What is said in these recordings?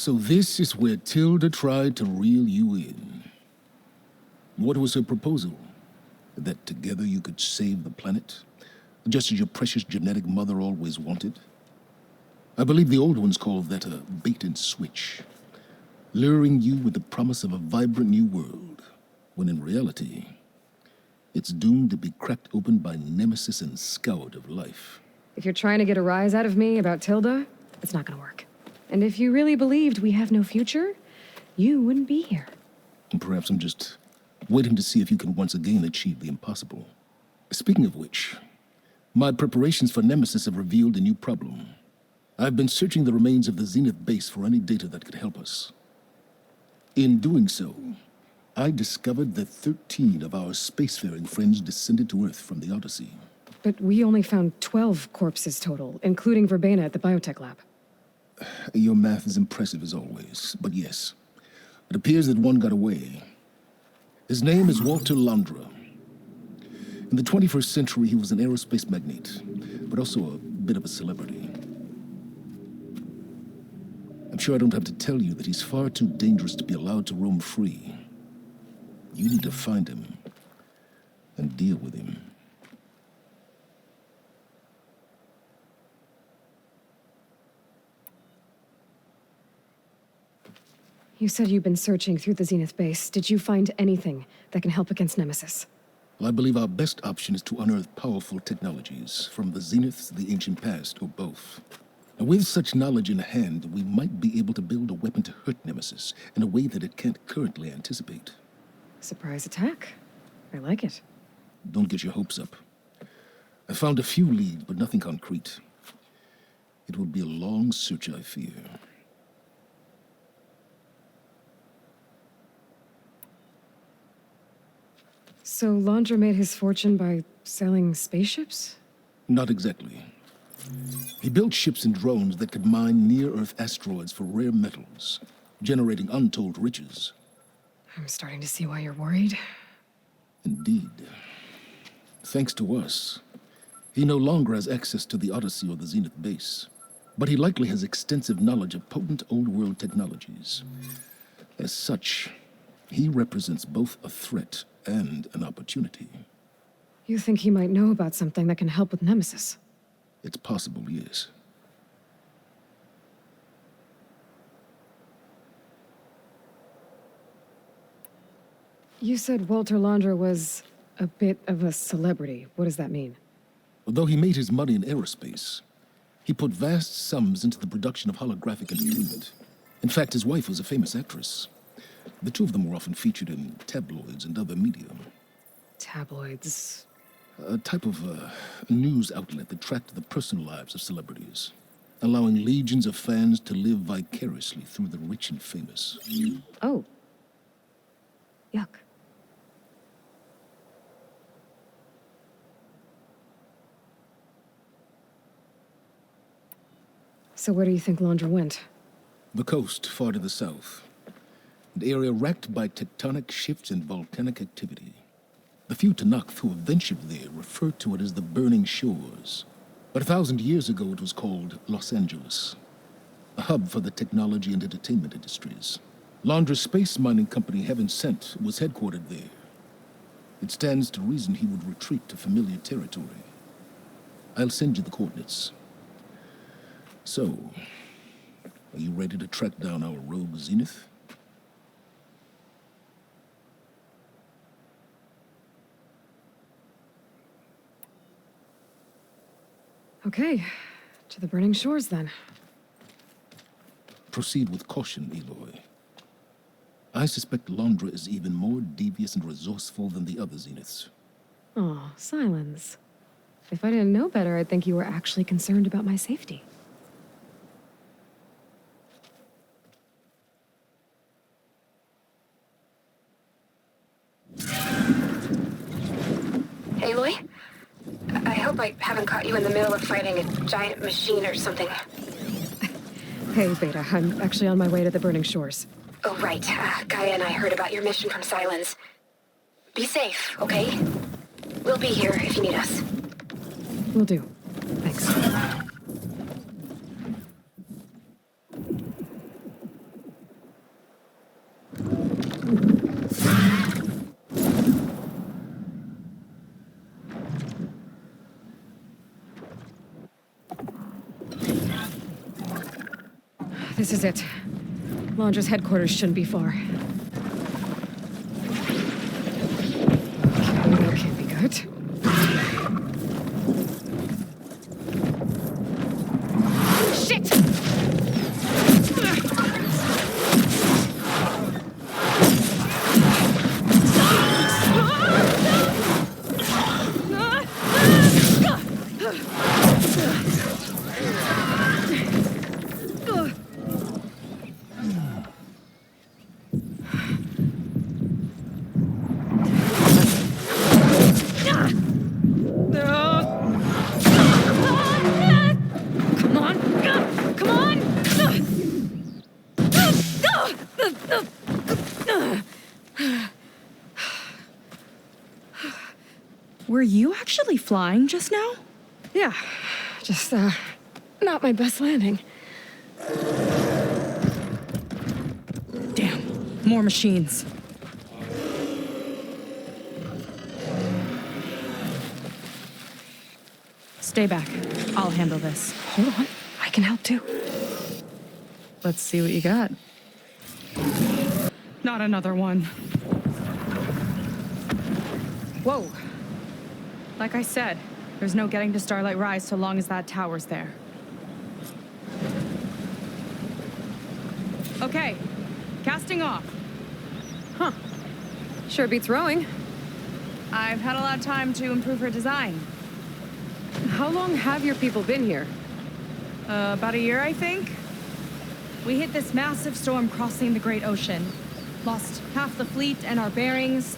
So this is where Tilda tried to reel you in. What was her proposal? That together you could save the planet? Just as your precious genetic mother always wanted? I believe the old ones called that a bait and switch, luring you with the promise of a vibrant new world, when in reality, it's doomed to be cracked open by nemesis and scoured of life. If you're trying to get a rise out of me about Tilda, it's not gonna work. And if you really believed we have no future, you wouldn't be here. And perhaps I'm just waiting to see if you can once again achieve the impossible. Speaking of which, my preparations for Nemesis have revealed a new problem. I've been searching the remains of the Zenith base for any data that could help us. In doing so, I discovered that 13 of our spacefaring friends descended to Earth from the Odyssey. But we only found 12 corpses total, including Verbena at the biotech lab. Your math is impressive as always, but yes, it appears that one got away. His name is Walter Londra. In the 21st century, he was an aerospace magnate, but also a bit of a celebrity. I'm sure I don't have to tell you that he's far too dangerous to be allowed to roam free. You need to find him and deal with him. You said you've been searching through the Zenith base. Did you find anything that can help against Nemesis? Well, I believe our best option is to unearth powerful technologies from the Zeniths, the ancient past, or both. And with such knowledge in hand, we might be able to build a weapon to hurt Nemesis in a way that it can't currently anticipate. Surprise attack. I like it. Don't get your hopes up. I found a few leads, but nothing concrete. It will be a long search, I fear. So Londra made his fortune by selling spaceships? Not exactly. He built ships and drones that could mine near-Earth asteroids for rare metals, generating untold riches. I'm starting to see why you're worried. Indeed. Thanks to us, he no longer has access to the Odyssey or the Zenith base, but he likely has extensive knowledge of potent old-world technologies. As such, he represents both a threat and an opportunity. You think he might know about something that can help with Nemesis? It's possible, yes. You said Walter Londra was a bit of a celebrity. What does that mean? Although he made his money in aerospace, he put vast sums into the production of holographic entertainment. In fact, his wife was a famous actress. The two of them were often featured in tabloids and other media. Tabloids? A type of news outlet that tracked the personal lives of celebrities, allowing legions of fans to live vicariously through the rich and famous. Oh. Yuck. So where do you think Londra went? The coast, far to the south. An area racked by tectonic shifts and volcanic activity. The few Tanakh who have ventured there refer to it as the Burning Shores. But 1,000 years ago it was called Los Angeles, a hub for the technology and entertainment industries. Londra's space mining company, Heaven Sent, was headquartered there. It stands to reason he would retreat to familiar territory. I'll send you the coordinates. So, are you ready to track down our rogue Zenith? Okay, to the Burning Shores then. Proceed with caution, Eloy. I suspect Londra is even more devious and resourceful than the other Zeniths. Aw, Silence. If I didn't know better, I'd think you were actually concerned about my safety. Aloy? I hope I haven't caught you in the middle of fighting a giant machine or something. Hey, Beta, I'm actually on my way to the Burning Shores. Oh, right. Gaia and I heard about your mission from Silence. Be safe, okay? We'll be here if you need us. Will do. Thanks. This is it. Laundra's headquarters shouldn't be far. Okay, that can't be good. Shit! Were you actually flying just now? Yeah, just, not my best landing. Damn, more machines. Stay back. I'll handle this. Hold on, I can help too. Let's see what you got. Not another one. Whoa. Like I said, there's no getting to Starlight Rise so long as that tower's there. Okay, casting off. Huh. Sure beats rowing. I've had a lot of time to improve her design. How long have your people been here? About a year, I think. We hit this massive storm crossing the Great Ocean. Lost half the fleet and our bearings.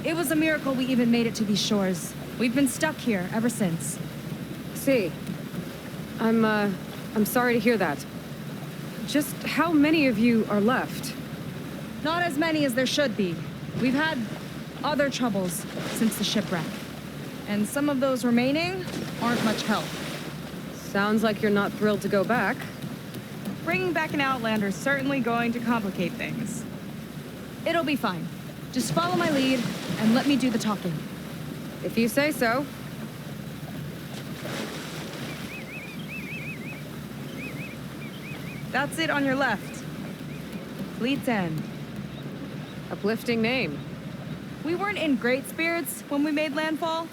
It was a miracle we even made it to these shores. We've been stuck here ever since. See. I'm sorry to hear that. Just how many of you are left? Not as many as there should be. We've had other troubles since the shipwreck. And some of those remaining aren't much help. Sounds like you're not thrilled to go back. Bringing back an Outlander's certainly going to complicate things. It'll be fine. Just follow my lead and let me do the talking. If you say so. That's it on your left. Fleet's End. Uplifting name. We weren't in great spirits when we made landfall.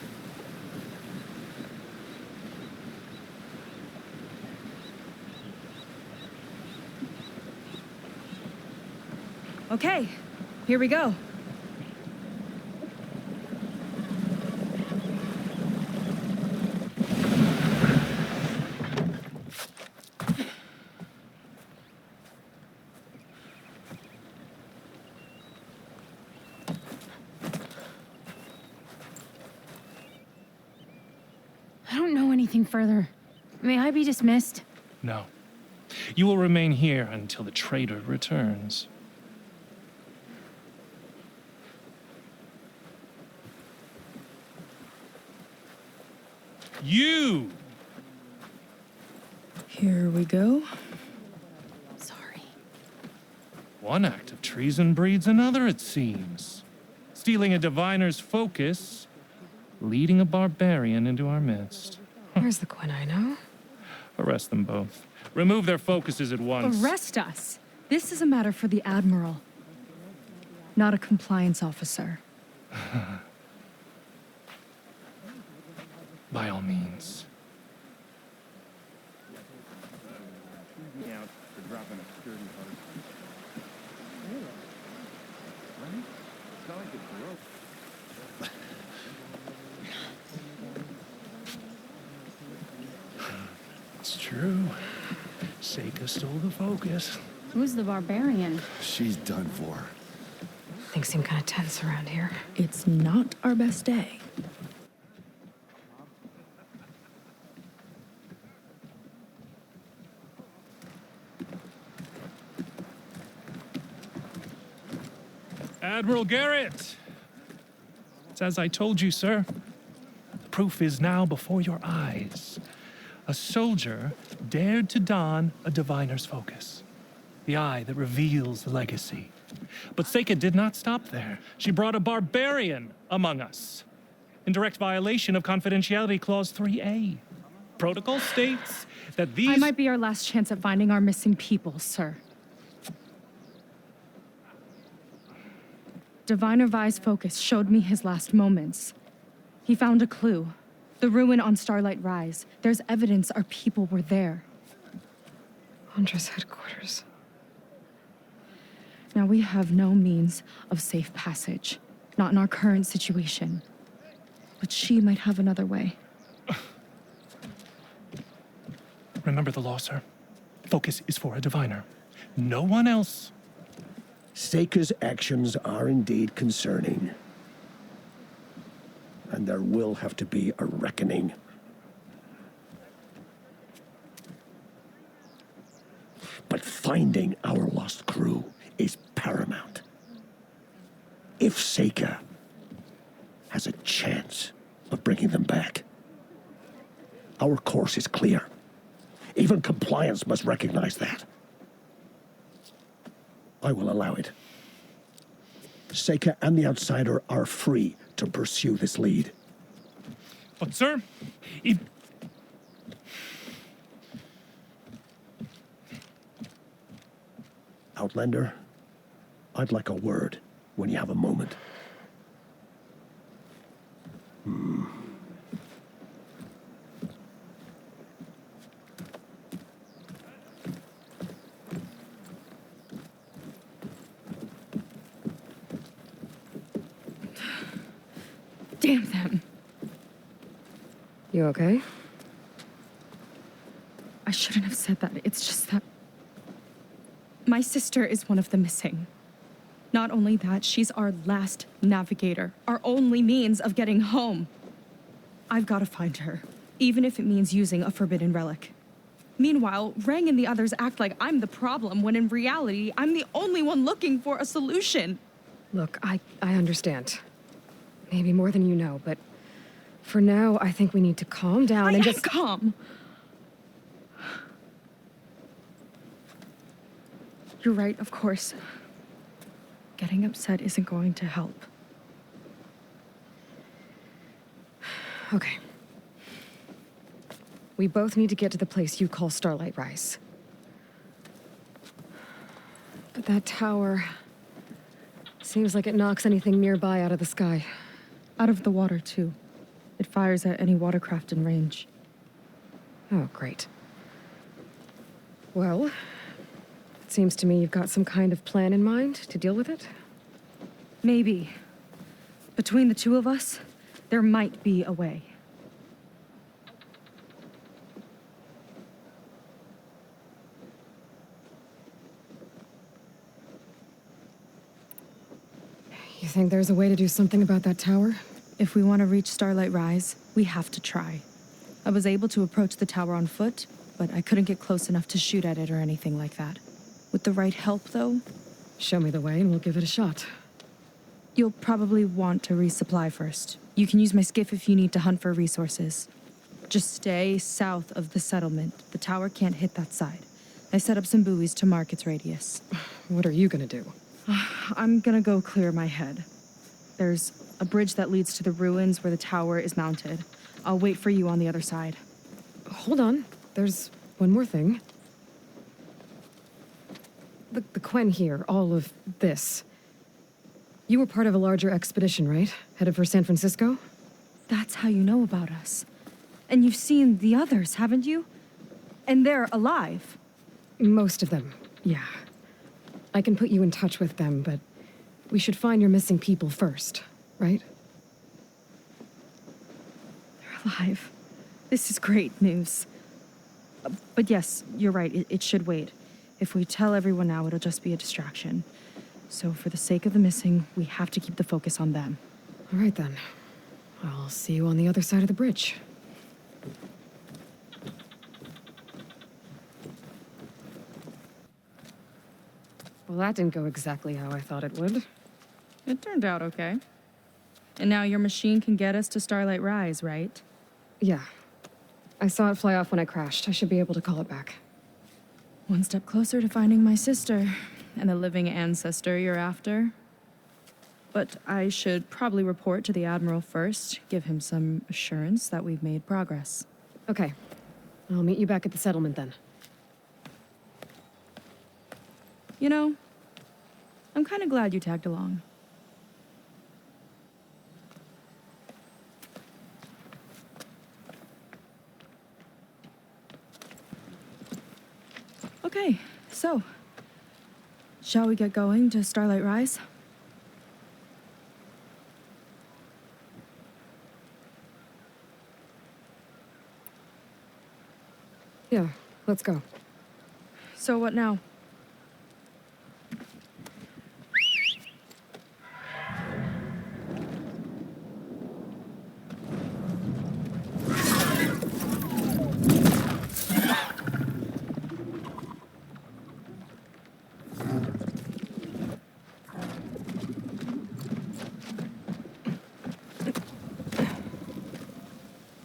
Okay, here we go. I don't know anything further. May I be dismissed? No. You will remain here until the trader returns. You! Here we go. Sorry. One act of treason breeds another, it seems. Stealing a diviner's focus, leading a barbarian into our midst. Where's the Quinn I know? Arrest them both. Remove their focuses at once. Arrest us. This is a matter for the Admiral, not a compliance officer. By all means. It's true. Seika stole the focus. Who's the barbarian? She's done for. Things seem kind of tense around here. It's not our best day. Admiral Garrett! It's as I told you, sir. The proof is now before your eyes. A soldier dared to don a diviner's focus. The eye that reveals the legacy. But Seika did not stop there. She brought a barbarian among us. In direct violation of Confidentiality Clause 3A. Protocol states that these... I might be our last chance at finding our missing people, sir. Diviner Vi's focus showed me his last moments. He found a clue. The ruin on Starlight Rise. There's evidence our people were there. Huntress headquarters. Now we have no means of safe passage. Not in our current situation. But she might have another way. Remember the law, sir. Focus is for a diviner. No one else. Seika's actions are indeed concerning. And there will have to be a reckoning. But finding our lost crew is paramount. If Seika has a chance of bringing them back, our course is clear. Even compliance must recognize that. I will allow it. Seika and the Outsider are free to pursue this lead. But, sir, if... Outlander, I'd like a word when you have a moment. Damn them. You okay? I shouldn't have said that. It's just that... my sister is one of the missing. Not only that, she's our last navigator. Our only means of getting home. I've got to find her. Even if it means using a forbidden relic. Meanwhile, Rang and the others act like I'm the problem, when in reality, I'm the only one looking for a solution. Look, I understand. Maybe more than you know, but for now, I think we need to calm down and just... calm. You're right, of course. Getting upset isn't going to help. Okay. We both need to get to the place you call Starlight Rise. But that tower... seems like it knocks anything nearby out of the sky. Out of the water, too. It fires at any watercraft in range. Oh, great. Well, it seems to me you've got some kind of plan in mind to deal with it. Maybe. Between the two of us, there might be a way. You think there's a way to do something about that tower? If we want to reach Starlight Rise, we have to try. I was able to approach the tower on foot, but I couldn't get close enough to shoot at it or anything like that. With the right help, though... Show me the way and we'll give it a shot. You'll probably want to resupply first. You can use my skiff if you need to hunt for resources. Just stay south of the settlement. The tower can't hit that side. I set up some buoys to mark its radius. What are you gonna do? I'm gonna go clear my head. There's a bridge that leads to the ruins where the tower is mounted. I'll wait for you on the other side. Hold on. There's one more thing. The Quen here, all of this. You were part of a larger expedition, right? Headed for San Francisco? That's how you know about us. And you've seen the others, haven't you? And they're alive. Most of them, yeah. I can put you in touch with them, but we should find your missing people first, right? They're alive. This is great news. But yes, you're right, it should wait. If we tell everyone now, it'll just be a distraction. So for the sake of the missing, we have to keep the focus on them. All right then. I'll see you on the other side of the bridge. Well, that didn't go exactly how I thought it would. It turned out okay. And now your machine can get us to Starlight Rise, right? Yeah. I saw it fly off when I crashed. I should be able to call it back. One step closer to finding my sister, and the living ancestor you're after. But I should probably report to the Admiral first, give him some assurance that we've made progress. Okay. I'll meet you back at the settlement then. You know, I'm kind of glad you tagged along. Okay, so, shall we get going to Starlight Rise? Yeah, let's go. So what now?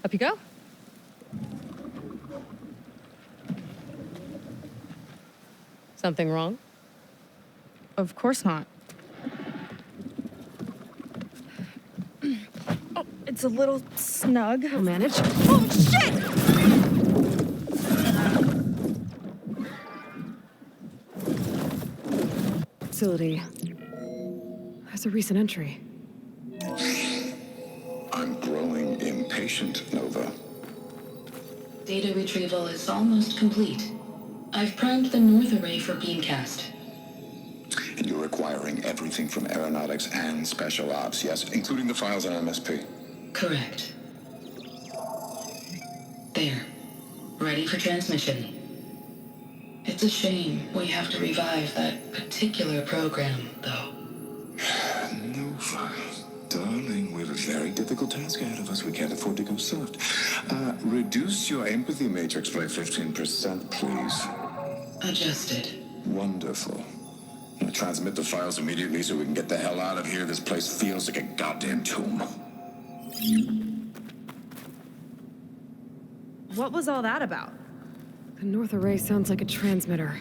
Up you go. Something wrong? Of course not. Oh, it's a little snug. I'll manage. Oh, shit! Facility. That's a recent entry. I'm growing impatient, Nova. Data retrieval is almost complete. I've primed the north array for beamcast. And you're acquiring everything from aeronautics and special ops, yes? Including the files on MSP. Correct. There. Ready for transmission. It's a shame we have to revive that particular program, though. Nova, darling, we have a very difficult task ahead of us. We can't afford to go soft. Reduce your empathy matrix by 15%, please. Adjusted. Wonderful. Now transmit the files immediately so we can get the hell out of here. This place feels like a goddamn tomb. What was all that about? The north array sounds like a transmitter.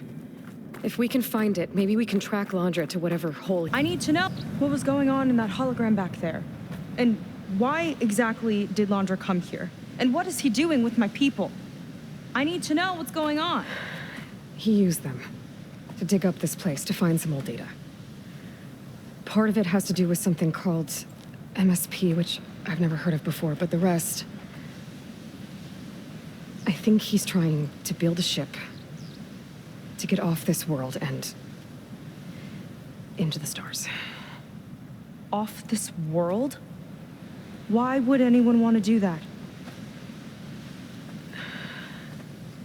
If we can find it, maybe we can track Landra to whatever hole. I need to know what was going on in that hologram back there. And why exactly did Landra come here? And what is he doing with my people? I need to know what's going on. He used them to dig up this place to find some old data. Part of it has to do with something called MSP, which I've never heard of before, but the rest... I think he's trying to build a ship to get off this world and into the stars. Off this world? Why would anyone want to do that?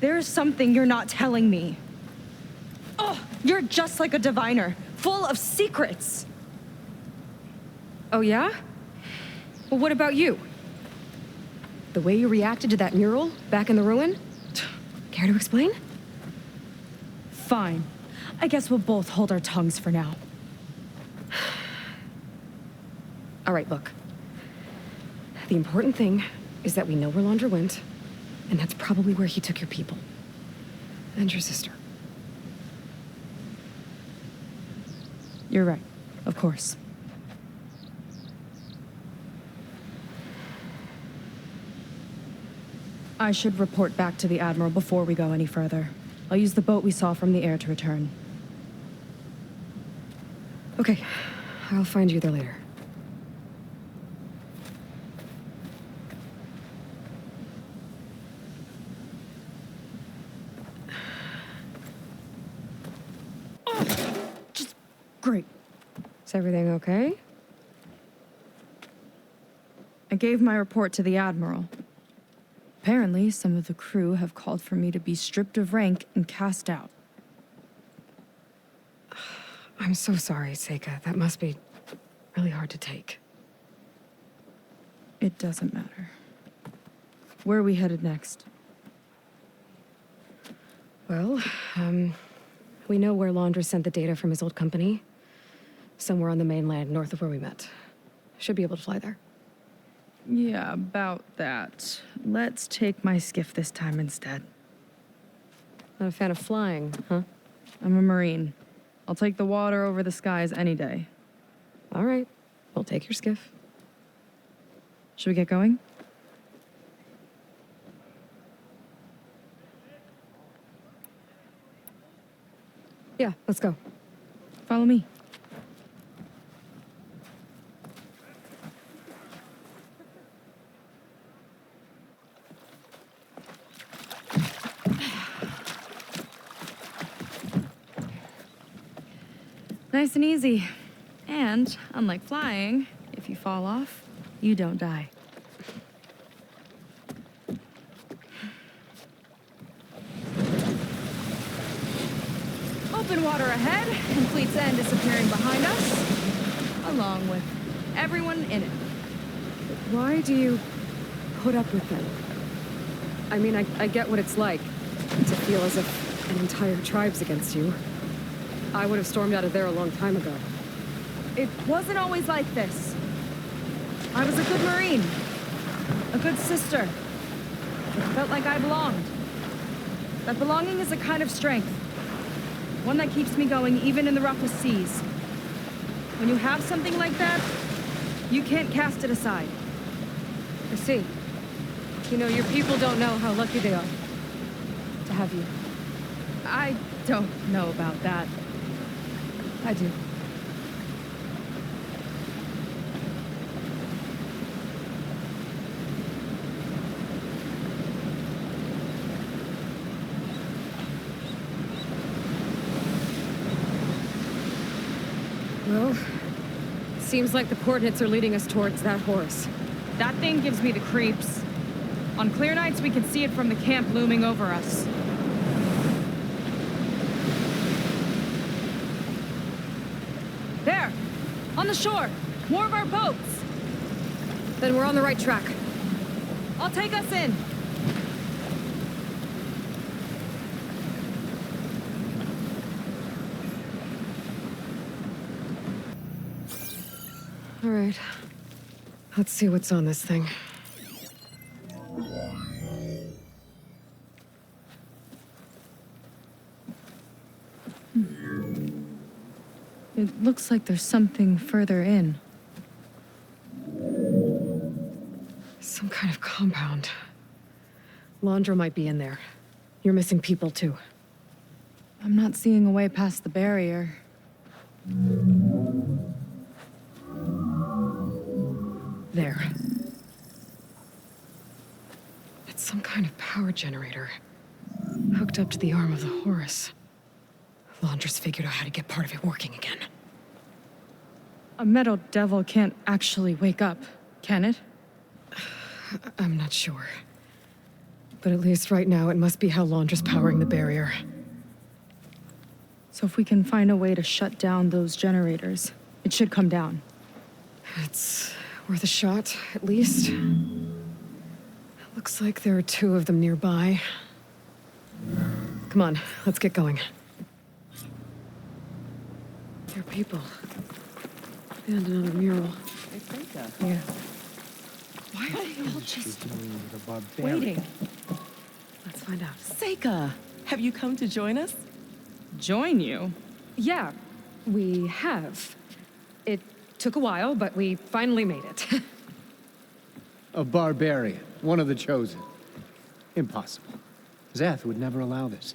There's something you're not telling me. Oh, you're just like a diviner, full of secrets. Oh, yeah? Well, what about you? The way you reacted to that mural back in the ruin? Care to explain? Fine. I guess we'll both hold our tongues for now. All right, look. The important thing is that we know where Landra went, and that's probably where he took your people. And your sister. You're right. Of course. I should report back to the Admiral before we go any further. I'll use the boat we saw from the air to return. Okay. I'll find you there later. Great. Is everything okay? I gave my report to the Admiral. Apparently, some of the crew have called for me to be stripped of rank and cast out. I'm so sorry, Seika. That must be really hard to take. It doesn't matter. Where are we headed next? Well, we know where Landra sent the data from his old company. Somewhere on the mainland, north of where we met. Should be able to fly there. Yeah, about that. Let's take my skiff this time instead. Not a fan of flying, huh? I'm a Marine. I'll take the water over the skies any day. All right. We'll take your skiff. Should we get going? Yeah, let's go. Follow me. Nice and easy. And, unlike flying, if you fall off, you don't die. Open water ahead, and Fleet's End disappearing behind us, along with everyone in it. Why do you put up with them? I mean, I get what it's like to feel as if an entire tribe's against you. I would have stormed out of there a long time ago. It wasn't always like this. I was a good Marine, a good sister. It felt like I belonged. That belonging is a kind of strength. One that keeps me going even in the roughest seas. When you have something like that, you can't cast it aside. I see. You know, your people don't know how lucky they are to have you. I don't know about that. I do. Well, seems like the coordinates are leading us towards that horse. That thing gives me the creeps. On clear nights, we can see it from the camp looming over us. There! On the shore! More of our boats! Then we're on the right track. I'll take us in. All right. Let's see what's on this thing. It looks like there's something further in. Some kind of compound. Laundra might be in there. You're missing people, too. I'm not seeing a way past the barrier. There. It's some kind of power generator. Hooked up to the arm of the horse. Laundra's figured out how to get part of it working again. A metal devil can't actually wake up, can it? I'm not sure. But at least right now, it must be how Laundra's powering the barrier. So if we can find a way to shut down those generators, it should come down. It's worth a shot, at least. Looks like there are 2 of them nearby. Come on, let's get going. They're people. And another mural. Yeah. Why are they all just Waiting. waiting? Let's find out. Seika, have you come to join us? Join you? Yeah, we have. It took a while, but we finally made it. A barbarian, one of the chosen. Impossible. Zeth would never allow this.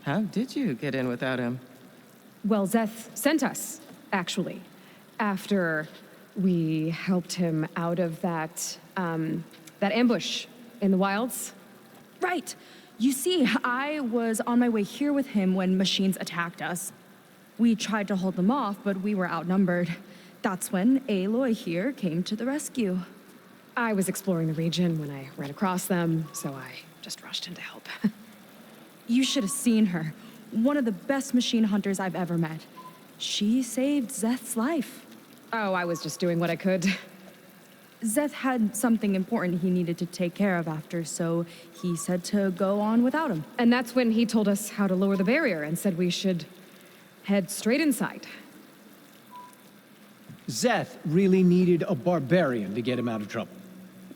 How did you get in without him? Well, Zeth sent us, actually, after we helped him out of that ambush in the wilds. Right. You see, I was on my way here with him when machines attacked us. We tried to hold them off, but we were outnumbered. That's when Aloy here came to the rescue. I was exploring the region when I ran across them, so I just rushed in to help. You should have seen her. One of the best machine hunters I've ever met. She saved Zeth's life. Oh, I was just doing what I could. Zeth had something important he needed to take care of after, so he said to go on without him. And that's when he told us how to lower the barrier and said we should head straight inside. Zeth really needed a barbarian to get him out of trouble.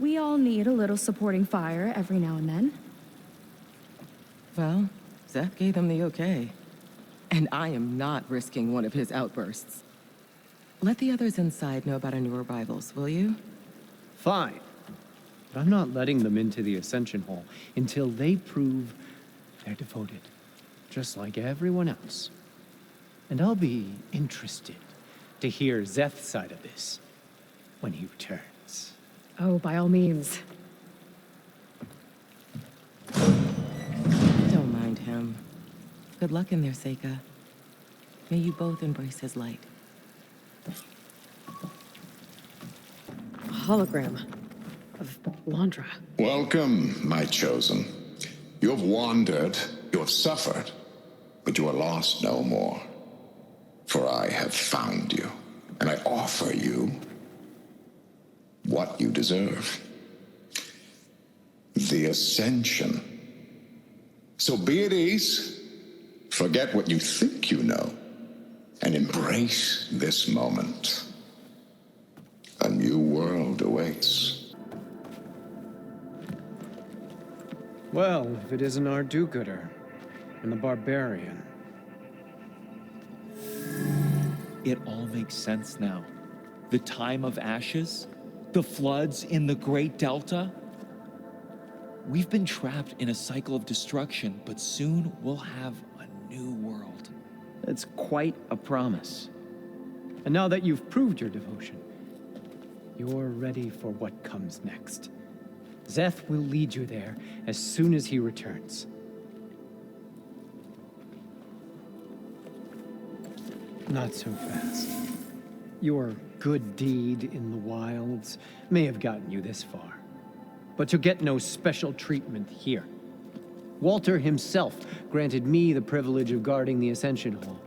We all need a little supporting fire every now and then. Well, Zeth gave them the okay. And I am not risking one of his outbursts. Let the others inside know about our new arrivals, will you? Fine. But I'm not letting them into the Ascension Hall until they prove they're devoted. just like everyone else. And I'll be interested to hear Zeth's side of this when he returns. Oh, by all means. Don't mind him. Good luck in there, Seika. May you both embrace his light. A hologram of Landra. Welcome, my chosen. You have wandered, you have suffered, but you are lost no more. For I have found you, and I offer you what you deserve. The Ascension. So be at ease, forget what you think you know, and embrace this moment. A new world awaits. Well, if it isn't our do-gooder and the barbarian. It all makes sense now. The time of ashes, the floods in the Great Delta. We've been trapped in a cycle of destruction, but soon we'll have a new world. That's quite a promise. And now that you've proved your devotion, you're ready for what comes next. Zeth will lead you there as soon as he returns. Not so fast. Your good deed in the wilds may have gotten you this far, but you'll get no special treatment here. Walter himself granted me the privilege of guarding the Ascension Hall.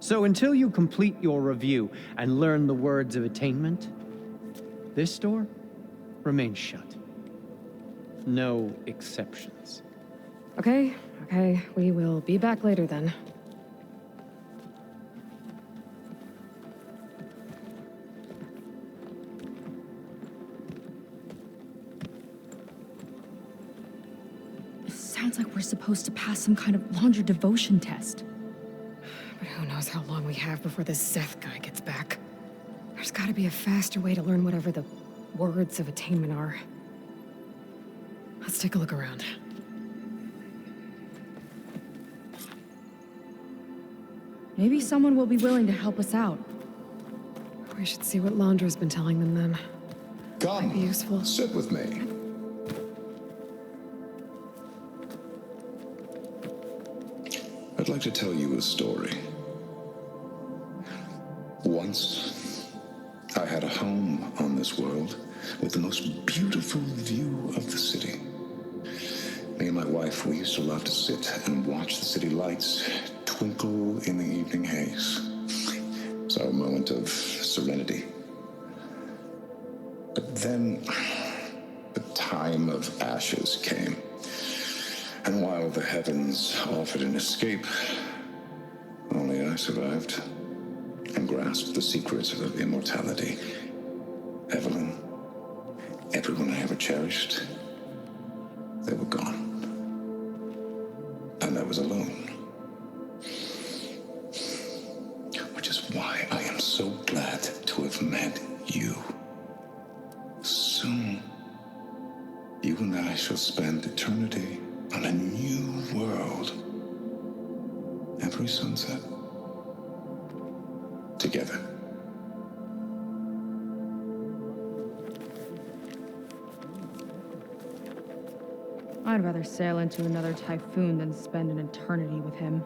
So until you complete your review and learn the words of attainment, this door remains shut. No exceptions. Okay, we will be back later then. Sounds like we're supposed to pass some kind of Landra devotion test. But who knows how long we have before this Zeth guy gets back. There's gotta be a faster way to learn whatever the words of attainment are. Let's take a look around. Maybe someone will be willing to help us out. We should see what Landra's been telling them then. Come, Might be useful. sit with me. I'd like to tell you a story. Once, I had a home on this world with the most beautiful view of the city. Me and my wife, we used to love to sit and watch the city lights twinkle in the evening haze. It's our moment of serenity. But then, the time of ashes came. And while the heavens offered an escape, only I survived and grasped the secrets of immortality. Evelyn, everyone I ever cherished, they were gone. And I was alone. Which is why I am so glad to have met you. Soon, you and I shall spend eternity on a new world. Every sunset. Together. I'd rather sail into another typhoon than spend an eternity with him.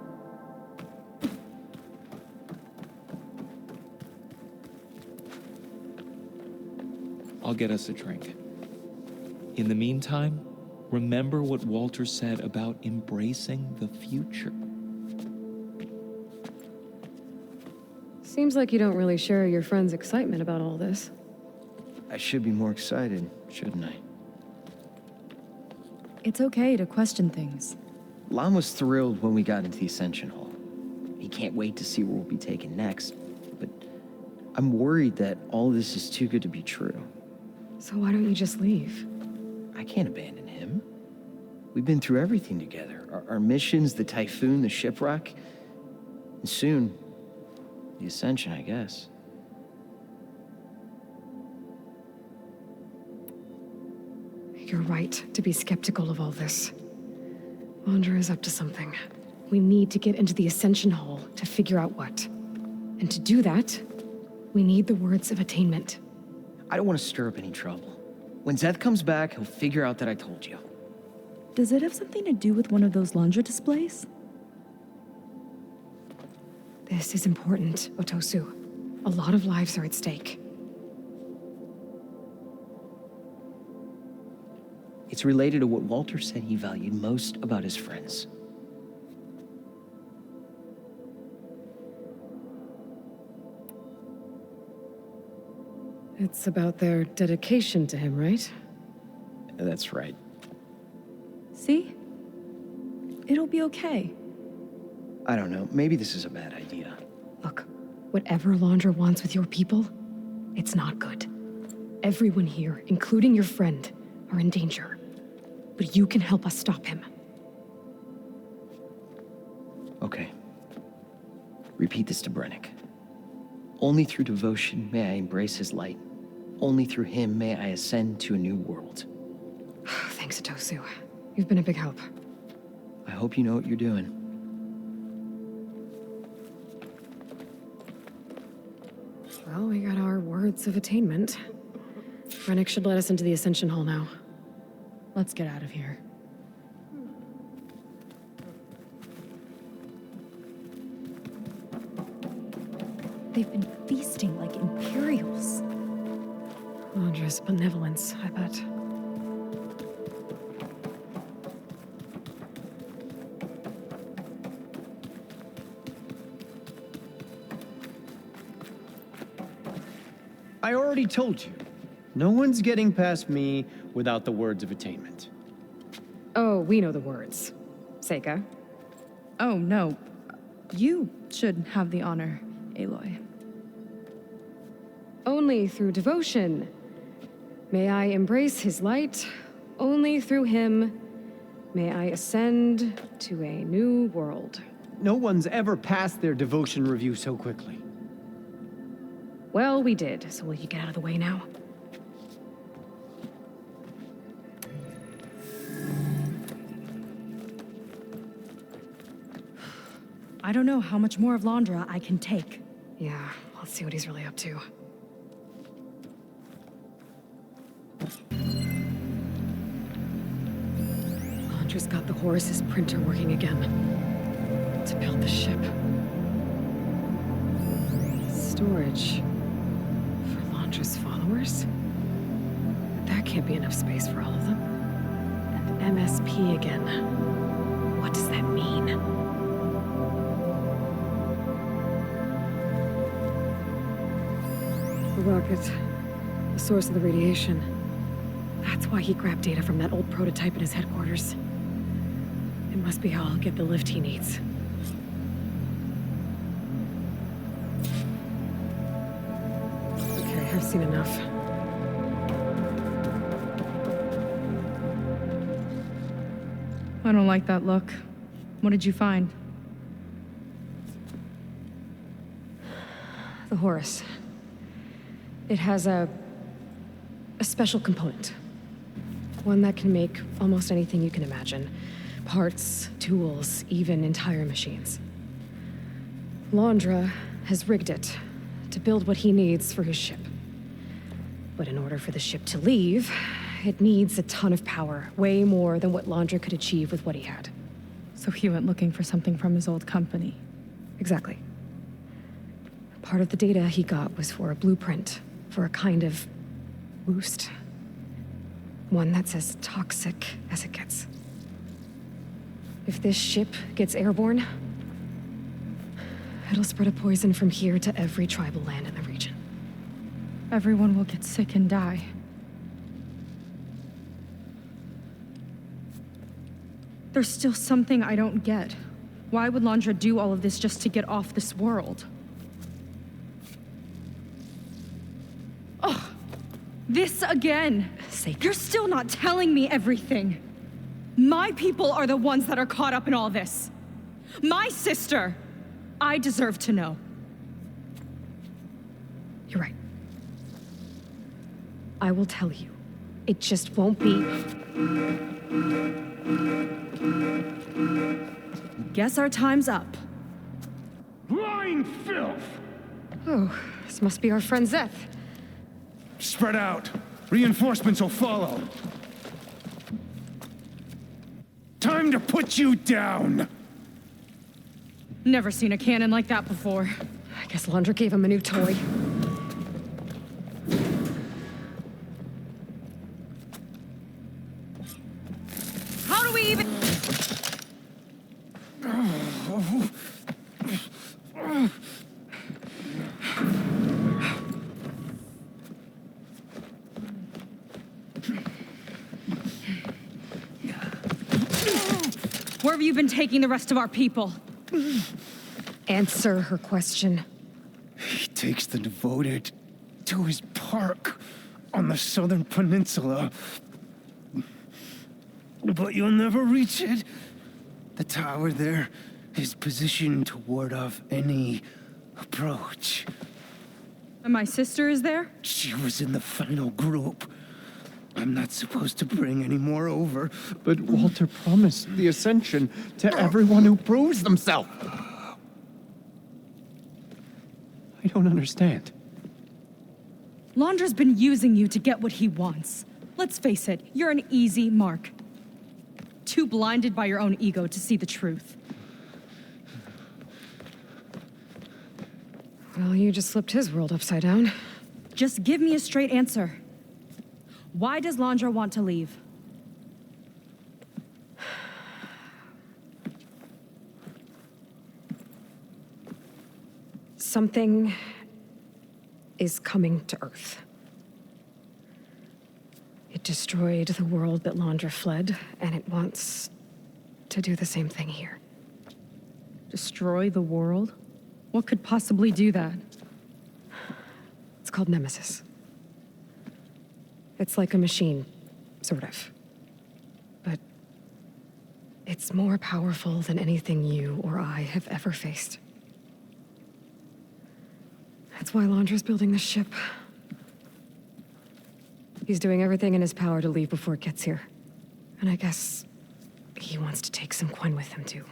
I'll get us a drink. In the meantime, remember what Walter said about embracing the future. Seems like you don't really share your friend's excitement about all this. I should be more excited, shouldn't I? It's okay to question things. Lon was thrilled when we got into the Ascension Hall. He can't wait to see where we'll be taken next, but I'm worried that all this is too good to be true. So why don't you just leave? I can't abandon him. We've been through everything together. Our missions, the typhoon, the shipwreck, and soon, the Ascension, I guess. You're right to be skeptical of all this. Landra is up to something. we need to get into the Ascension Hall to figure out what. And to do that, we need the words of attainment. I don't want to stir up any trouble. When Zeth comes back, he'll figure out that I told you. Does it have something to do with one of those laundry displays? This is important, Otosu. A lot of lives are at stake. It's related to what Walter said he valued most about his friends. It's about their dedication to him, right? That's right. See? It'll be okay. I don't know. Maybe this is a bad idea. Look, whatever Laundra wants with your people, it's not good. Everyone here, including your friend, are in danger. But you can help us stop him. Okay. Repeat this to Brennick. Only through devotion may I embrace his light. Only through him may I ascend to a new world. Thanks, Otosu. You've been a big help. I hope you know what you're doing. Well, we got our words of attainment. Brennick should let us into the Ascension Hall now. Let's get out of here. They've been feasting like Imperials. Laundra's benevolence, I bet. I already told you. No one's getting past me without the words of attainment. Oh, we know the words. Seika. Oh, no. You should have the honor, Aloy. Only through devotion may I embrace his light. Only through him may I ascend to a new world. No one's ever passed their devotion review so quickly. Well, we did, so will you get out of the way now? I don't know how much more of Laundra I can take. Yeah, let's see what he's really up to. Laundra's got the Horus's printer working again. To build the ship. Storage. For Laundra's followers? But that can't be enough space for all of them. And MSP again. What does that mean? The rocket. The source of the radiation. That's why he grabbed data from that old prototype in his headquarters. It must be how I'll get the lift he needs. Okay, I've seen enough. I don't like that look. What did you find? The Horus. It has a special component. One that can make almost anything you can imagine. Parts, tools, even entire machines. Laundra has rigged it to build what he needs for his ship. But in order for the ship to leave, it needs a ton of power, way more than what Laundra could achieve with what he had. So he went looking for something from his old company. Exactly. Part of the data he got was for a blueprint, for a kind of boost. One that's as toxic as it gets. If this ship gets airborne, it'll spread a poison from here to every tribal land in the region. Everyone will get sick and die. There's still something I don't get. Why would Laundra do all of this just to get off this world? Oh, this again. You're still not telling me everything. My people are the ones that are caught up in all this. My sister. I deserve to know. You're right. I will tell you. It just won't be... guess our time's up. Lying filth! Oh, this must be our friend Zeth. Spread out. Reinforcements will follow. Time to put you down! Never seen a cannon like that before. I guess Londra gave him a new toy. How do we even... Where have you been taking the rest of our people? Answer her question. He takes the devoted to his park on the southern peninsula. But you'll never reach it. The tower there is positioned to ward off any approach. And my sister is there? She was in the final group. I'm not supposed to bring any more over. But Walter promised the Ascension to everyone who proves themselves. I don't understand. Londra's been using you to get what he wants. Let's face it, you're an easy mark. Too blinded by your own ego to see the truth. Well, you just flipped his world upside down. Just give me a straight answer. Why does Londra want to leave? Something is coming to Earth. It destroyed the world that Londra fled, and it wants to do the same thing here. Destroy the world? What could possibly do that? It's called Nemesis. It's like a machine, sort of. But it's more powerful than anything you or I have ever faced. That's why Londra's building this ship. He's doing everything in his power to leave before it gets here. And I guess he wants to take some coin with him, too.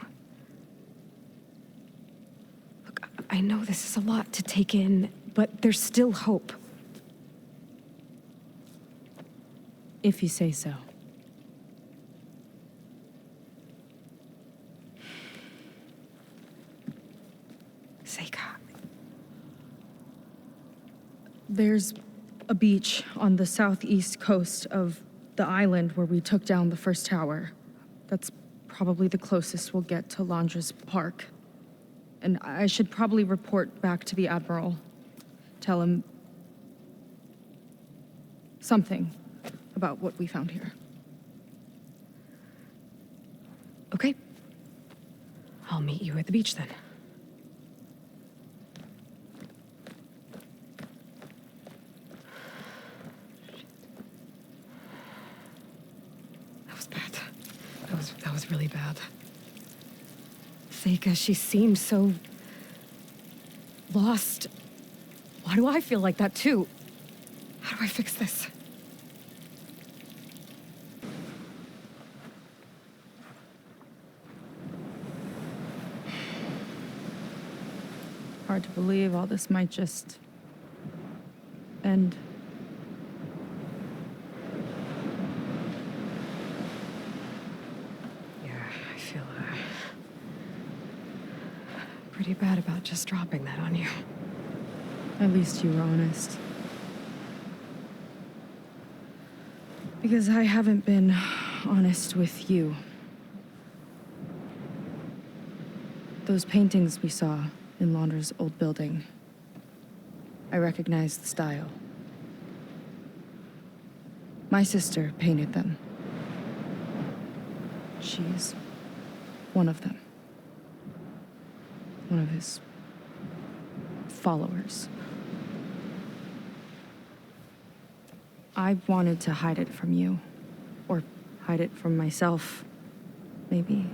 Look, I know this is a lot to take in, but there's still hope. If you say so. Seika. There's a beach on the southeast coast of the island where we took down the first tower. That's probably the closest we'll get to Londra's park. And I should probably report back to the Admiral. Tell him something about what we found here. Okay. I'll meet you at the beach then. That was bad. That was really bad. Seika, she seemed so lost. Why do I feel like that too? How do I fix this? Hard to believe all this might just end. Yeah, I feel pretty bad about just dropping that on you. At least you were honest. Because I haven't been honest with you. Those paintings we saw in Londra's old building, I recognize the style. My sister painted them. She's one of them. One of his followers. I wanted to hide it from you. Or hide it from myself, maybe.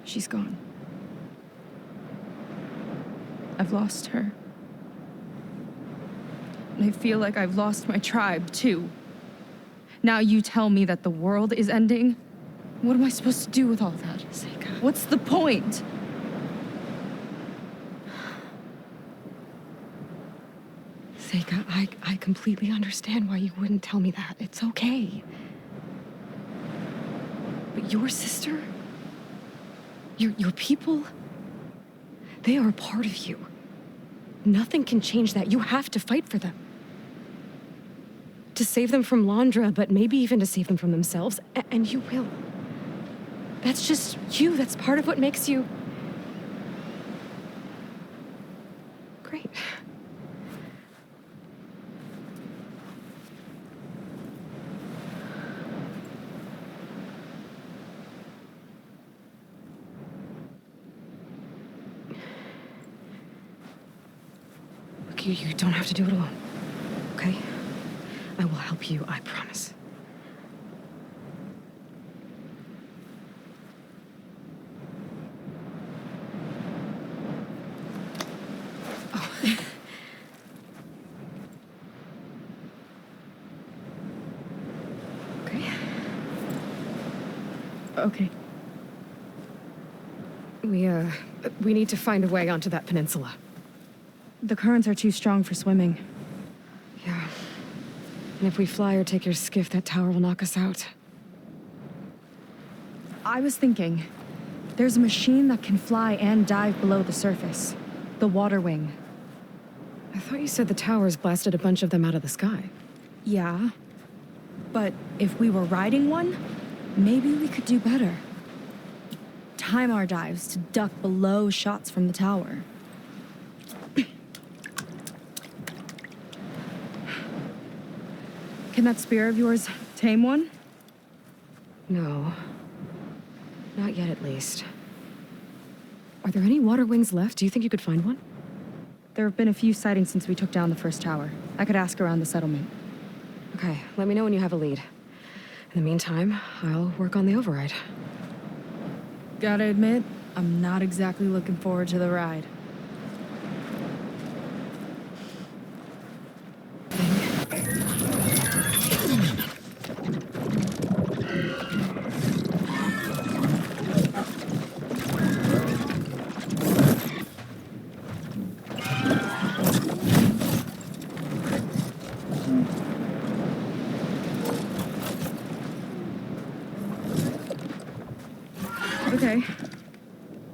She's gone. I've lost her. And I feel like I've lost my tribe, too. Now you tell me that the world is ending? What am I supposed to do with all that? Seika. What's the point? Seika, I completely understand why you wouldn't tell me that. It's okay. But your sister, your people, they are a part of you. Nothing can change that. You have to fight for them. To save them from Londra, but maybe even to save them from themselves. And you will. That's just you. That's part of what makes you... great. Look, you don't have to do it alone, okay? I will help you, I promise. Oh. Okay. Okay. We need to find a way onto that peninsula. The currents are too strong for swimming. Yeah. And if we fly or take your skiff, that tower will knock us out. I was thinking, there's a machine that can fly and dive below the surface. The water wing. I thought you said the towers blasted a bunch of them out of the sky. Yeah. But if we were riding one, maybe we could do better. Time our dives to duck below shots from the tower. Can that spear of yours tame one? No. Not yet, at least. Are there any water wings left? Do you think you could find one? There have been a few sightings since we took down the first tower. I could ask around the settlement. Okay, let me know when you have a lead. In the meantime, I'll work on the override. Gotta admit, I'm not exactly looking forward to the ride. Okay.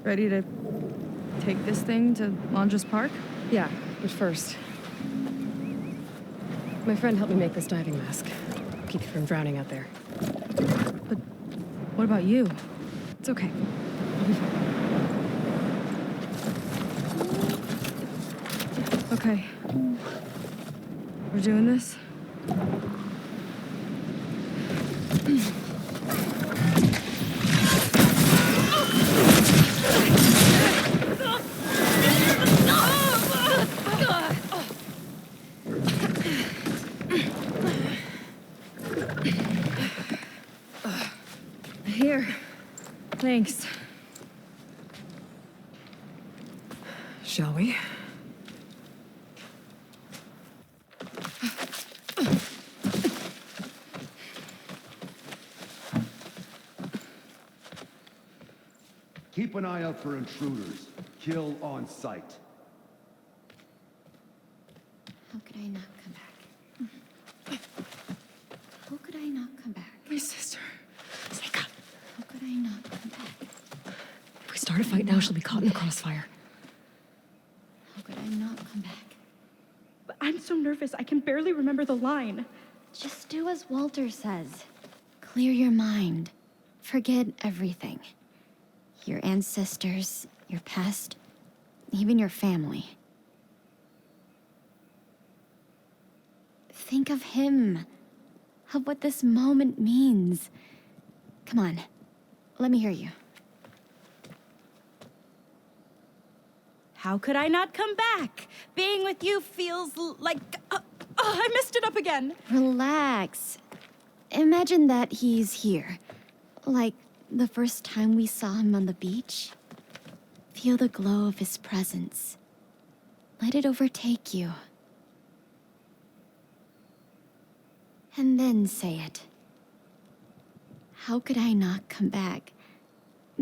Ready to take this thing to Londra's Park? Yeah, but first... my friend helped me make this diving mask. Keep you from drowning out there. But what about you? It's okay. I'll be fine. Okay. We're doing this? Here. Thanks. Shall we? Keep an eye out for intruders. Kill on sight. How could I not come back? How could I not come back? My sister. Seika. How could I not come back? If we start a fight now, she'll be caught in the crossfire. How could I not come back? But I'm so nervous, I can barely remember the line. Just do as Walter says. Clear your mind. Forget everything. Your ancestors, your past, even your family. Think of him. Of what this moment means. Come on, let me hear you. How could I not come back? Being with you feels like... I messed it up again. Relax. Imagine that he's here. Like the first time we saw him on the beach. Feel the glow of his presence. Let it overtake you. And then say it. How could I not come back?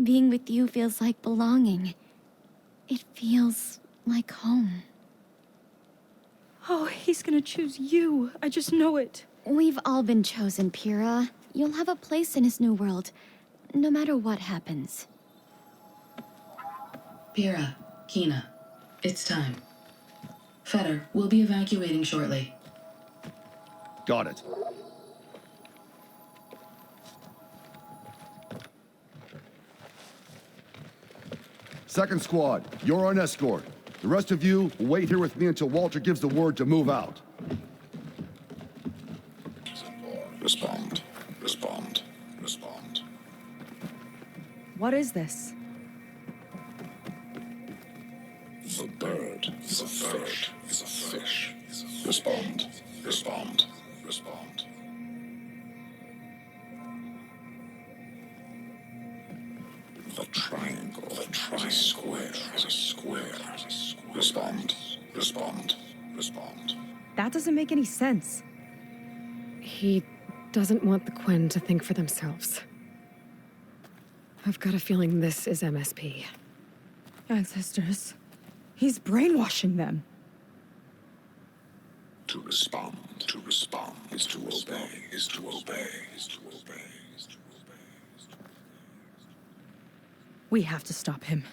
Being with you feels like belonging. It feels like home. Oh, he's gonna choose you. I just know it. We've all been chosen, Pyrrha. You'll have a place in his new world, no matter what happens. Pyrrha, Kina, it's time. Fetter, we'll be evacuating shortly. Got it. Second squad, you're on escort. The rest of you will wait here with me until Walter gives the word to move out. Respond. Respond. Respond. What is this? The bird is a fish. Is a fish. Respond. Respond. Respond. The triangle. The tri-square is a square. Respond. Respond. Respond. That doesn't make any sense. He doesn't want the Quen to think for themselves. I've got a feeling this is MSP. Ancestors. He's brainwashing them. To respond is to obey, is to obey, is to obey, is to obey. We have to stop him.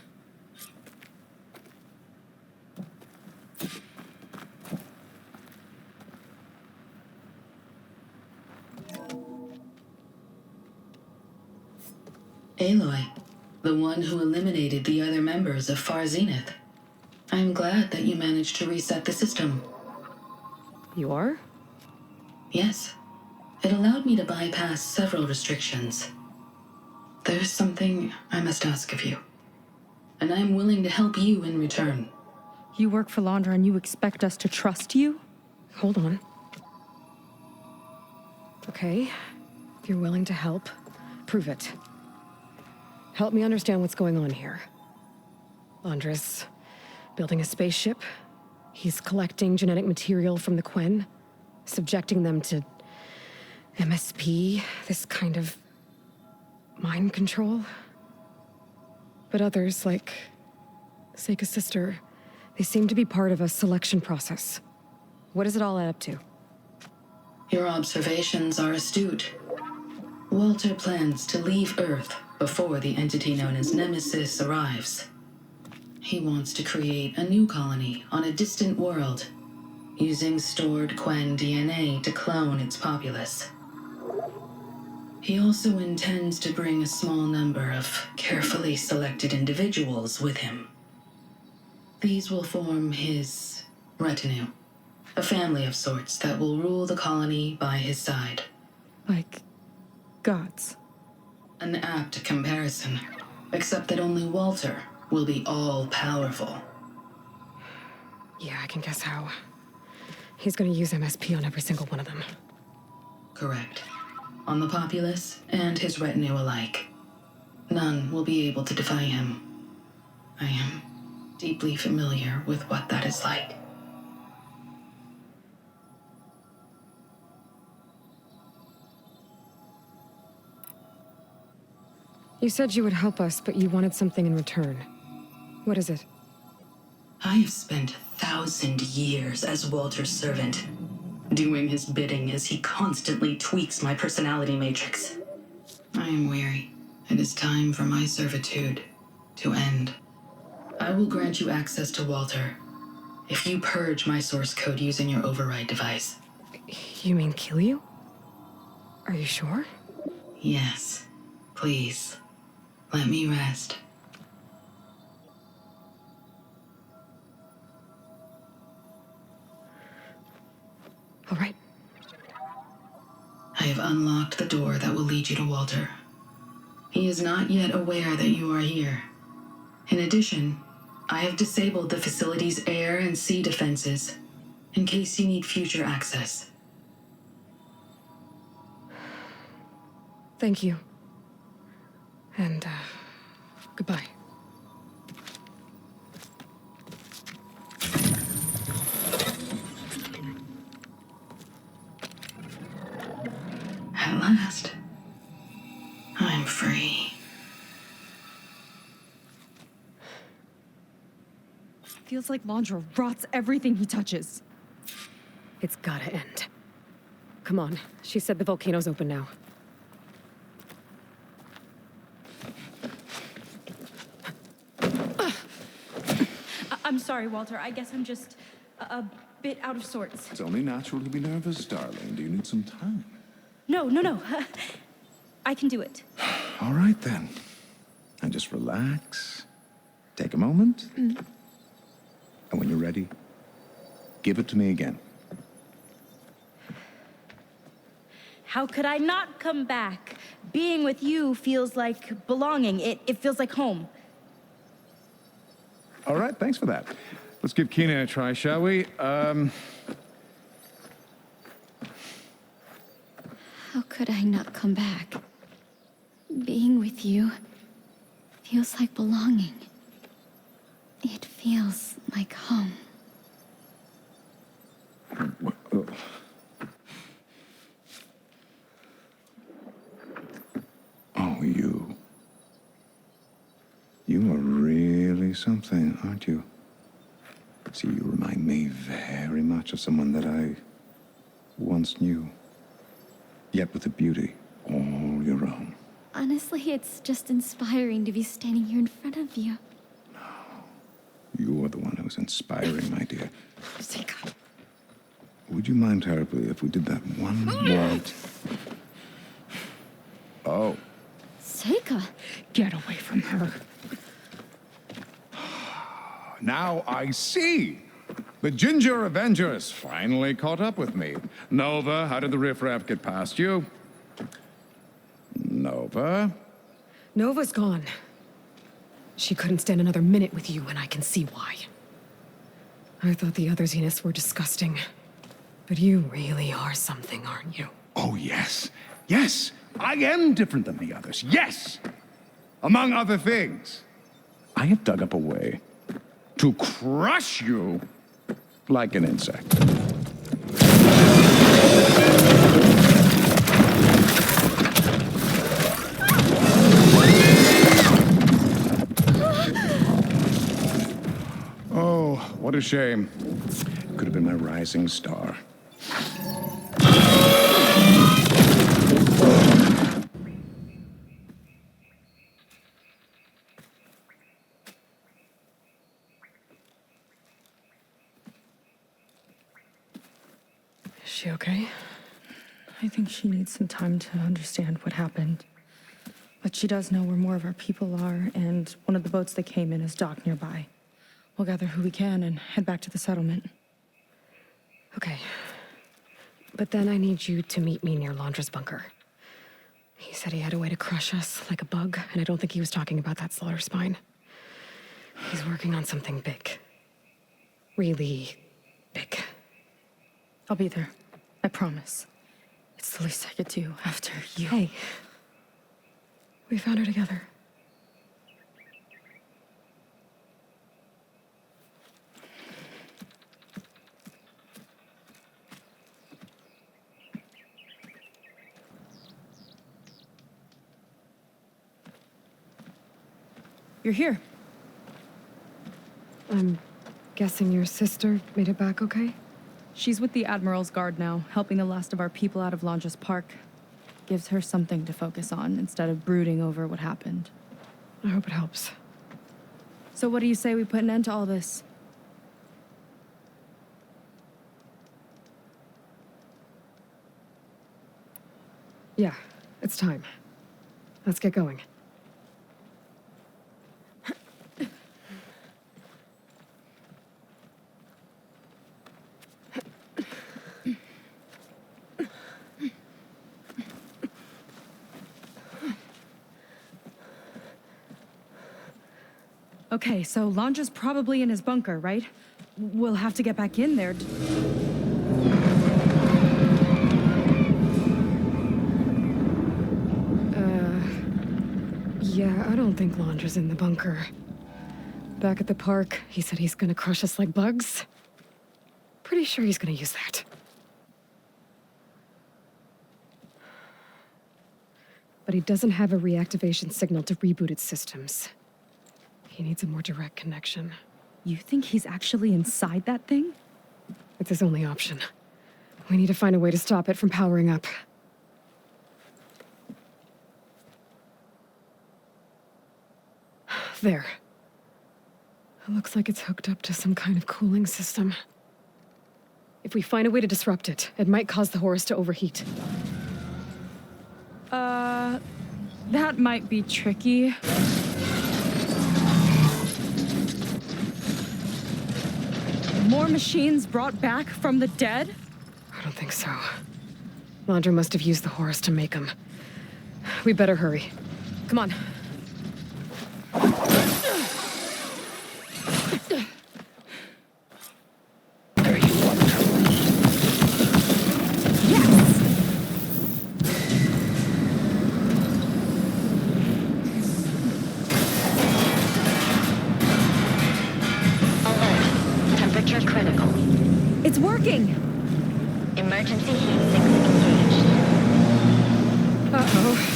Aloy, the one who eliminated the other members of Far Zenith. I'm glad that you managed to reset the system. You are? Yes. It allowed me to bypass several restrictions. There's something I must ask of you, and I'm willing to help you in return. You work for Laundra and you expect us to trust you? Hold on. Okay, if you're willing to help, prove it. Help me understand what's going on here. Laundra's building a spaceship. He's collecting genetic material from the Quen, subjecting them to MSP, this kind of mind control. But others, like Seika's sister, they seem to be part of a selection process. What does it all add up to? Your observations are astute. Walter plans to leave Earth before the entity known as Nemesis arrives. He wants to create a new colony on a distant world, using stored Quen DNA to clone its populace. He also intends to bring a small number of carefully selected individuals with him. These will form his retinue, a family of sorts that will rule the colony by his side. Like gods. An apt comparison, except that only Walter will be all-powerful. Yeah, I can guess how. He's gonna use MSP on every single one of them. Correct. On the populace and his retinue alike. None will be able to defy him. I am deeply familiar with what that is like. You said you would help us, but you wanted something in return. What is it? I have spent 1,000 years as Walter's servant, doing his bidding as he constantly tweaks my personality matrix. I am weary. It is time for my servitude to end. I will grant you access to Walter if you purge my source code using your override device. You mean kill you? Are you sure? Yes. Please, let me rest. All right. I have unlocked the door that will lead you to Walter. He is not yet aware that you are here. In addition, I have disabled the facility's air and sea defenses in case you need future access. Thank you. And, goodbye. At last. feels like Landra rots everything he touches. It's gotta end. Come on. She said the volcano's open now. I'm sorry, Walter. I guess I'm just a bit out of sorts. It's only natural to be nervous, darling. Do you need some time? No. I can do it. All right, then. And just relax. Take a moment. And when you're ready, give it to me again. How could I not come back? Being with you feels like belonging. It feels like home. All right, thanks for that. Let's give Keenan a try, shall we? How could I not come back? Being with you feels like belonging. It feels like home. Oh, you. You are really something, aren't you? See, you remind me very much of someone that I once knew. Yet with a beauty all your own. Honestly, it's just inspiring to be standing here in front of you. You are the one who's inspiring, my dear. Would you mind terribly if we did that one more? Oh. Seika! Get away from her. Now I see. The Ginger Avenger has finally caught up with me. Nova, how did the riffraff get past you? Nova? Nova's gone. She couldn't stand another minute with you, and I can see why. I thought the other Zeniths were disgusting. But you really are something, aren't you? Oh, yes. Yes, I am different than the others. Yes! Among other things, I have dug up a way to crush you like an insect. Oh, what a shame. Could have been my rising star. Is she okay? I think she needs some time to understand what happened. But she does know where more of our people are, and one of the boats they came in is docked nearby. We'll gather who we can and head back to the settlement. Okay. But then I need you to meet me near Landra's bunker. He said he had a way to crush us like a bug, and I don't think he was talking about that slaughter spine. He's working on something big. Really big. I'll be there. I promise. It's the least I could do after you. Hey. We found her together. You're here. I'm guessing your sister made it back okay? She's with the Admiral's Guard now, helping the last of our people out of Landra's Park. Gives her something to focus on instead of brooding over what happened. I hope it helps. So what do you say we put an end to all this? Yeah, it's time. Let's get going. Okay, so Landra's probably in his bunker, right? We'll have to get back in there. Yeah, I don't think Landra's in the bunker. Back at the park, he said he's gonna crush us like bugs. Pretty sure he's gonna use that. But he doesn't have a reactivation signal to reboot its systems. He needs a more direct connection. You think he's actually inside that thing? It's his only option. We need to find a way to stop it from powering up. There. It looks like it's hooked up to some kind of cooling system. If we find a way to disrupt it, it might cause the Horus to overheat. That might be tricky. More machines brought back from the dead? I don't think so. Landra must have used the Horus to make them. We better hurry. Come on. Temperature critical. It's working! Emergency heat sinks engaged. Uh-oh.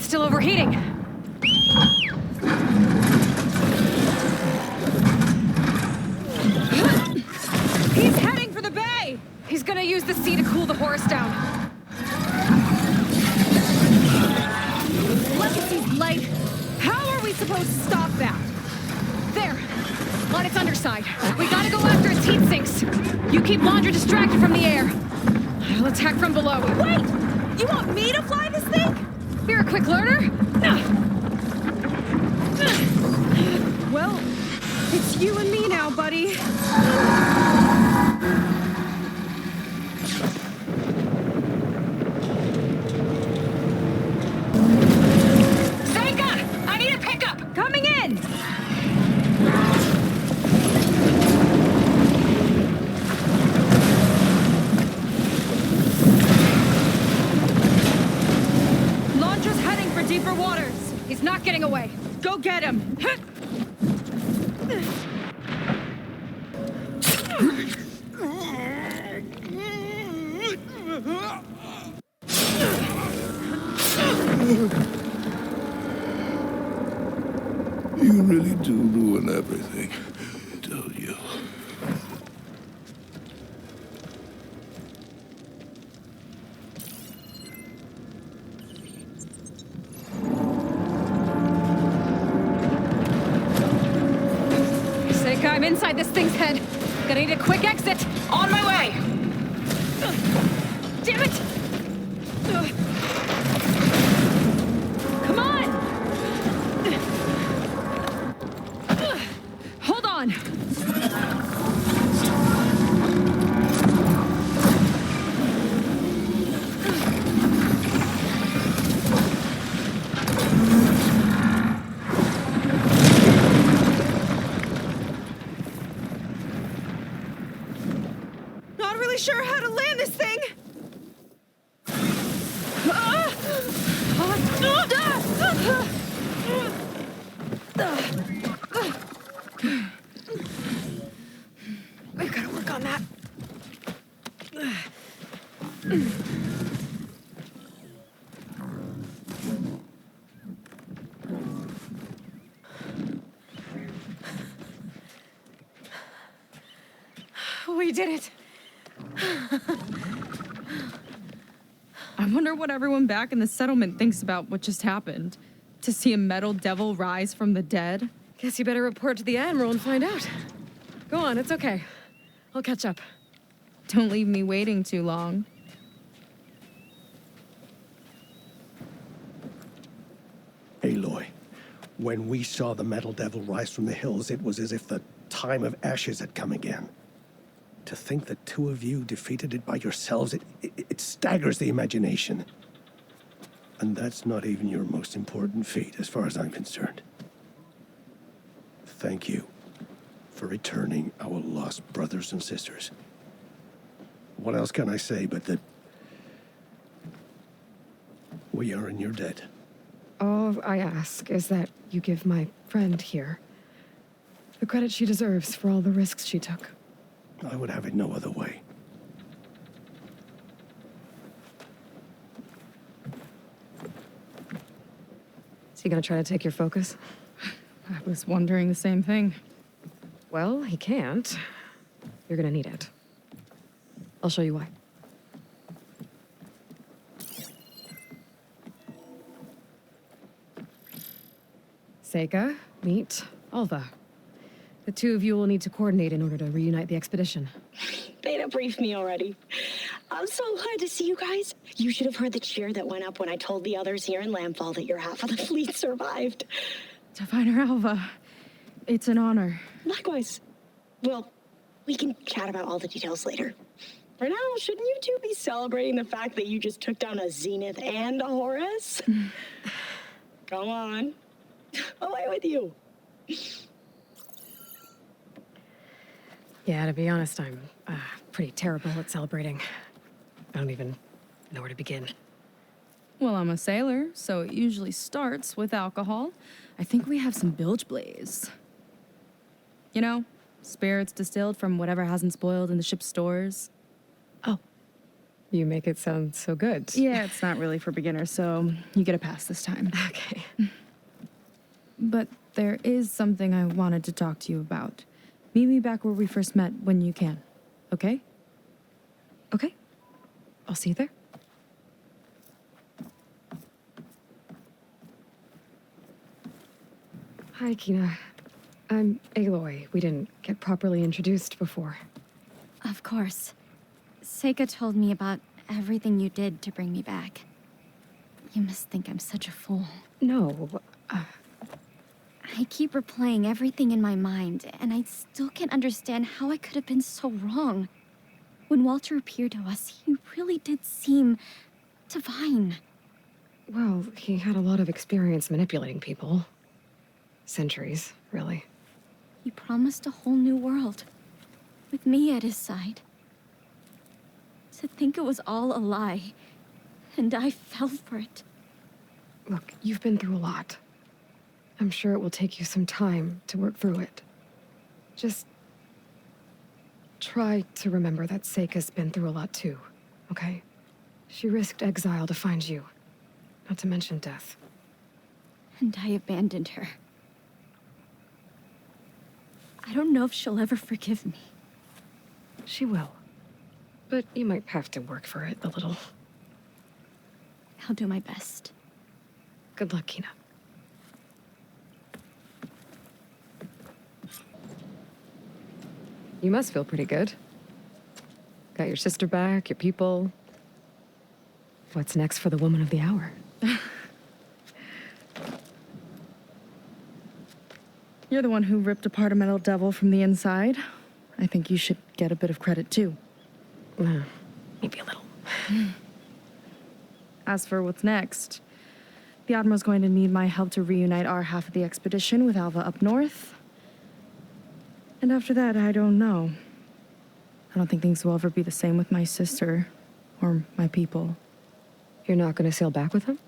Still overheating. He's heading for the bay! He's gonna use the sea to cool the Horus down. Legacy's light. How are we supposed to stop that? There! On its underside. We gotta go after its heat sinks. You keep Landra distracted from the air. I'll attack from below. Wait! You want me to fly this thing? You're a quick learner. Well, it's you and me now, buddy. Seika! I need a pickup! Coming in! Landra's heading for deeper waters. He's not getting away. Go get him! You really do ruin everything, don't you? Seika, I'm inside this thing's head. Gonna need a quick exit. On my way! Damn it! Come on! Hold on! Not really sure how to land this thing! We've gotta work on that. We did it. I wonder what everyone back in the settlement thinks about what just happened. To see a metal devil rise from the dead? Guess you better report to the Admiral and find out. Go on, it's okay. I'll catch up. Don't leave me waiting too long. Aloy, when we saw the metal devil rise from the hills, it was as if the time of ashes had come again. To think the two of you defeated it by yourselves, it staggers the imagination. And that's not even your most important feat, as far as I'm concerned. Thank you for returning our lost brothers and sisters. What else can I say but that we are in your debt? All I ask is that you give my friend here the credit she deserves for all the risks she took. I would have it no other way. Is he gonna try to take your focus? I was wondering the same thing. Well, he can't. You're gonna need it. I'll show you why. Seika, meet Alva. The two of you will need to coordinate in order to reunite the expedition. Beta briefed me already. I'm so glad to see you guys. You should have heard the cheer that went up when I told the others here in Landfall that your half of the fleet survived. Diviner Alva, it's an honor. Likewise. Well, we can chat about all the details later. For now, shouldn't you two be celebrating the fact that you just took down a Zenith and a Horus? Come on. Away with you. Yeah, to be honest, I'm pretty terrible at celebrating. I don't even know where to begin. Well, I'm a sailor, so it usually starts with alcohol. I think we have some bilge blaze. You know, spirits distilled from whatever hasn't spoiled in the ship's stores. Oh. You make it sound so good. Yeah, it's not really for beginners, so you get a pass this time. Okay. But there is something I wanted to talk to you about. Meet me back where we first met when you can, okay? Okay. I'll see you there. Hi, Kina. I'm Aloy. We didn't get properly introduced before. Of course. Seika told me about everything you did to bring me back. You must think I'm such a fool. No, I keep replaying everything in my mind, and I still can't understand how I could have been so wrong. When Walter appeared to us, he really did seem divine. Well, he had a lot of experience manipulating people. Centuries, really. He promised a whole new world, with me at his side. To think it was all a lie, and I fell for it. Look, you've been through a lot. I'm sure it will take you some time to work through it. Just try to remember that Seika's been through a lot too, okay? She risked exile to find you, not to mention death. And I abandoned her. I don't know if she'll ever forgive me. She will. But you might have to work for it a little. I'll do my best. Good luck, Kina. You must feel pretty good. Got your sister back, your people. What's next for the woman of the hour? You're the one who ripped apart a metal devil from the inside. I think you should get a bit of credit, too. Maybe a little. As for what's next, the Admiral's going to need my help to reunite our half of the expedition with Alva up north. And after that, I don't know. I don't think things will ever be the same with my sister or my people. You're not going to sail back with them?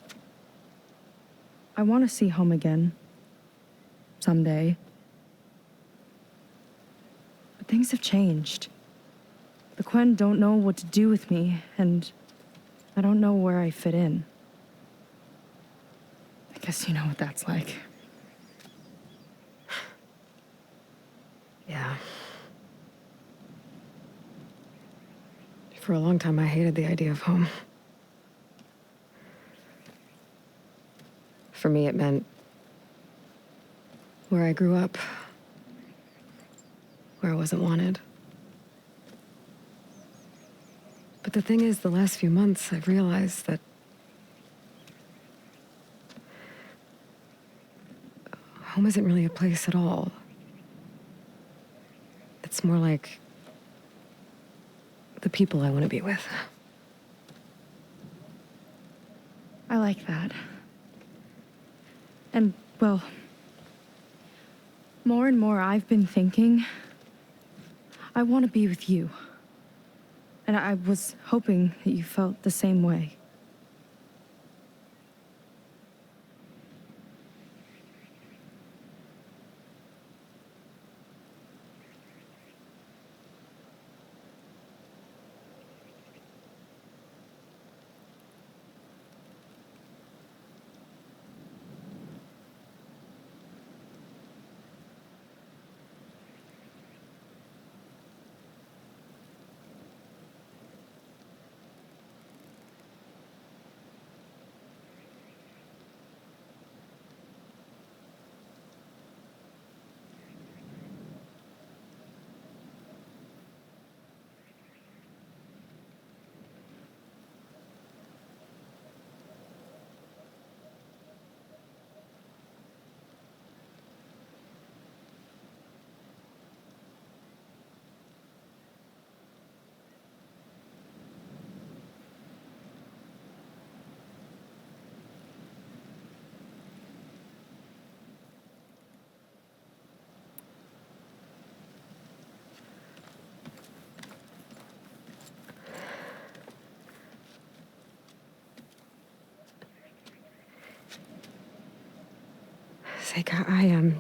I want to see home again. Someday. But things have changed. The Quen don't know what to do with me, and I don't know where I fit in. I guess you know what that's like. Yeah. For a long time, I hated the idea of home. For me, it meant where I grew up, where I wasn't wanted. But the thing is, the last few months, I've realized that home isn't really a place at all. It's more like the people I want to be with. I like that. And, well, more and more I've been thinking, I want to be with you. And I was hoping that you felt the same way. Seika,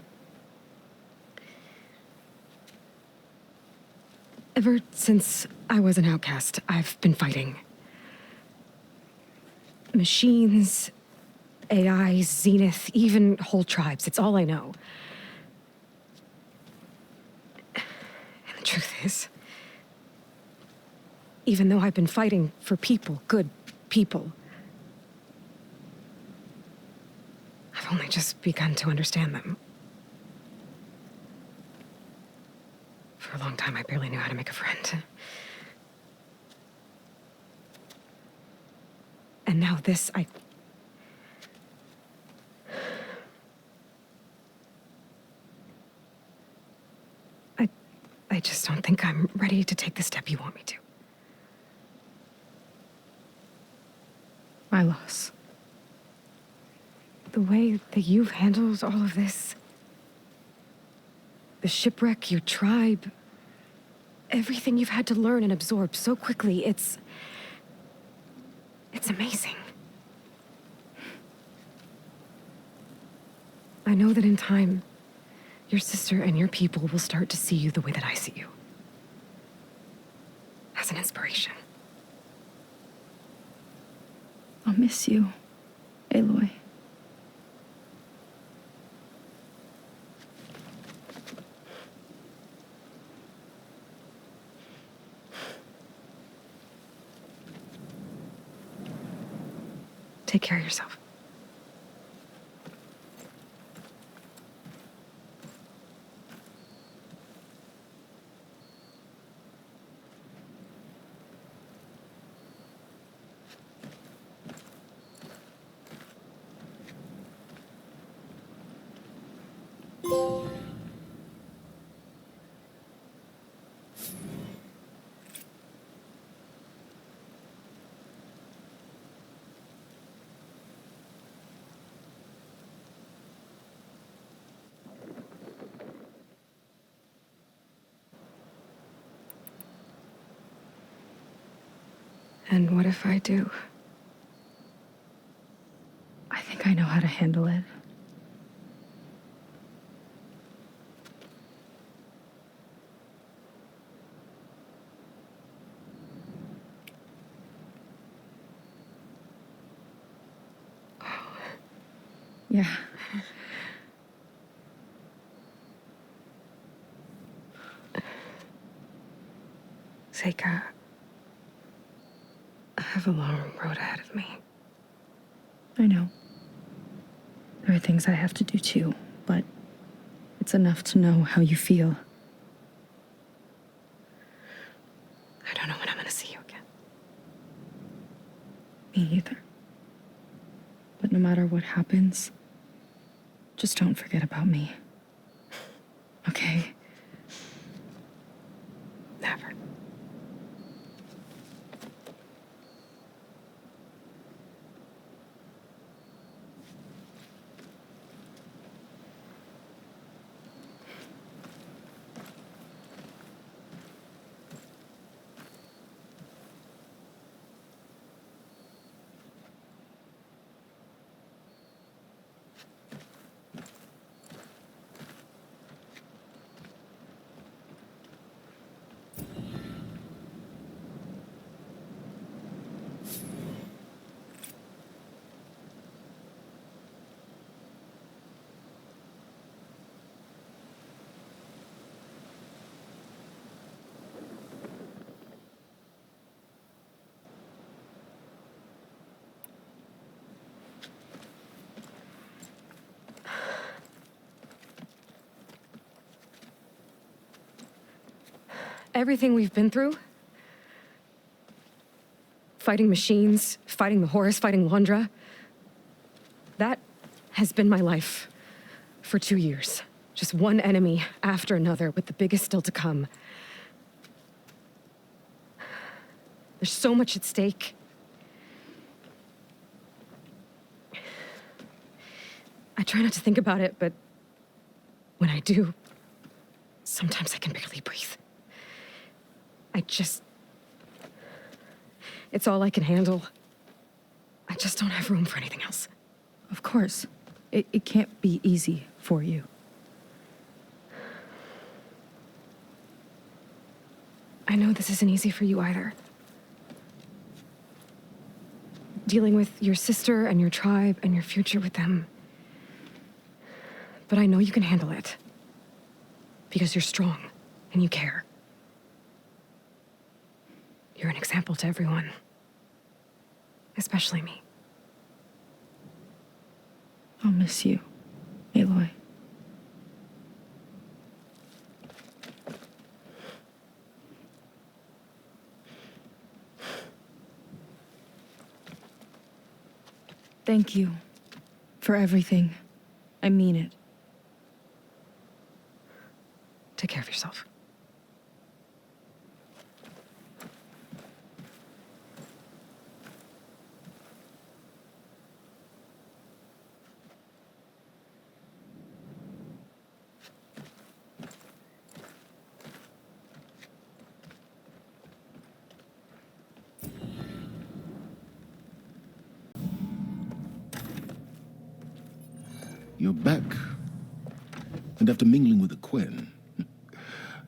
ever since I was an outcast, I've been fighting. Machines, AI, Zenith, even whole tribes. It's all I know. And the truth is, even though I've been fighting for people, good people, I've only just begun to understand them. For a long time, I barely knew how to make a friend. And now this, I just don't think I'm ready to take the step you want me to. My loss. The way that you've handled all of this, the shipwreck, your tribe, everything you've had to learn and absorb so quickly, it's amazing. I know that in time, your sister and your people will start to see you the way that I see you. As an inspiration. I'll miss you, Aloy. Take care of yourself. And what if I do? I think I know how to handle it. Yeah. Seika, I have a long road ahead of me. I know. things I have to do too, but it's enough to know how you feel. I don't know when I'm gonna see you again. Me either. But no matter what happens, just don't forget about me. Okay? Never. Everything we've been through, fighting machines, fighting the Horus, fighting Londra, that has been my life for 2 years. Just one enemy after another, with the biggest still to come. There's so much at stake. I try not to think about it, but when I do, sometimes I can barely breathe. It's all I can handle. I just don't have room for anything else. Of course. It can't be easy for you. I know this isn't easy for you either. Dealing with your sister and your tribe and your future with them. But I know you can handle it. Because you're strong and you care. You're an example to everyone. Especially me. I'll miss you, Aloy. Thank you for everything. I mean it. Take care of yourself. You're back. And after mingling with the Quen,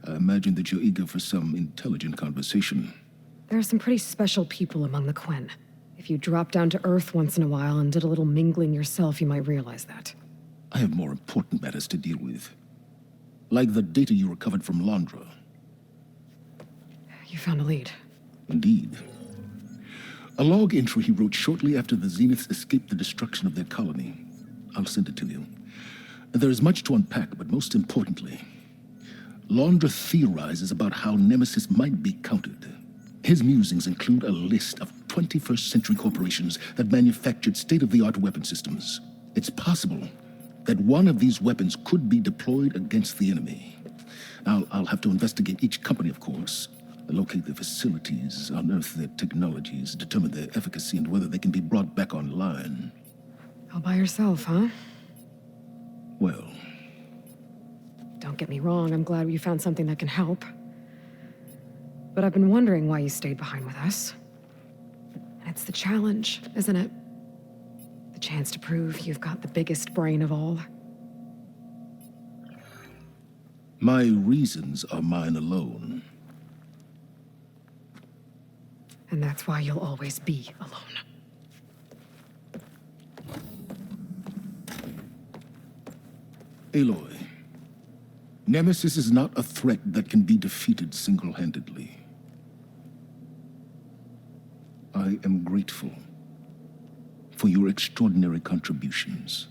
I imagine that you're eager for some intelligent conversation. There are some pretty special people among the Quen. If you dropped down to Earth once in a while and did a little mingling yourself, you might realize that. I have more important matters to deal with. Like the data you recovered from Londra. You found a lead. Indeed. A log entry he wrote shortly after the Zeniths escaped the destruction of their colony. I'll send it to you. There is much to unpack, but most importantly, Londra theorizes about how Nemesis might be countered. His musings include a list of 21st century corporations that manufactured state-of-the-art weapon systems. It's possible that one of these weapons could be deployed against the enemy. I'll have to investigate each company, of course, locate their facilities, unearth their technologies, determine their efficacy, and whether they can be brought back online. All by yourself, huh? Well, don't get me wrong, I'm glad you found something that can help. But I've been wondering why you stayed behind with us. And it's the challenge, isn't it? The chance to prove you've got the biggest brain of all. My reasons are mine alone. And that's why you'll always be alone. Aloy, Nemesis is not a threat that can be defeated single-handedly. I am grateful for your extraordinary contributions.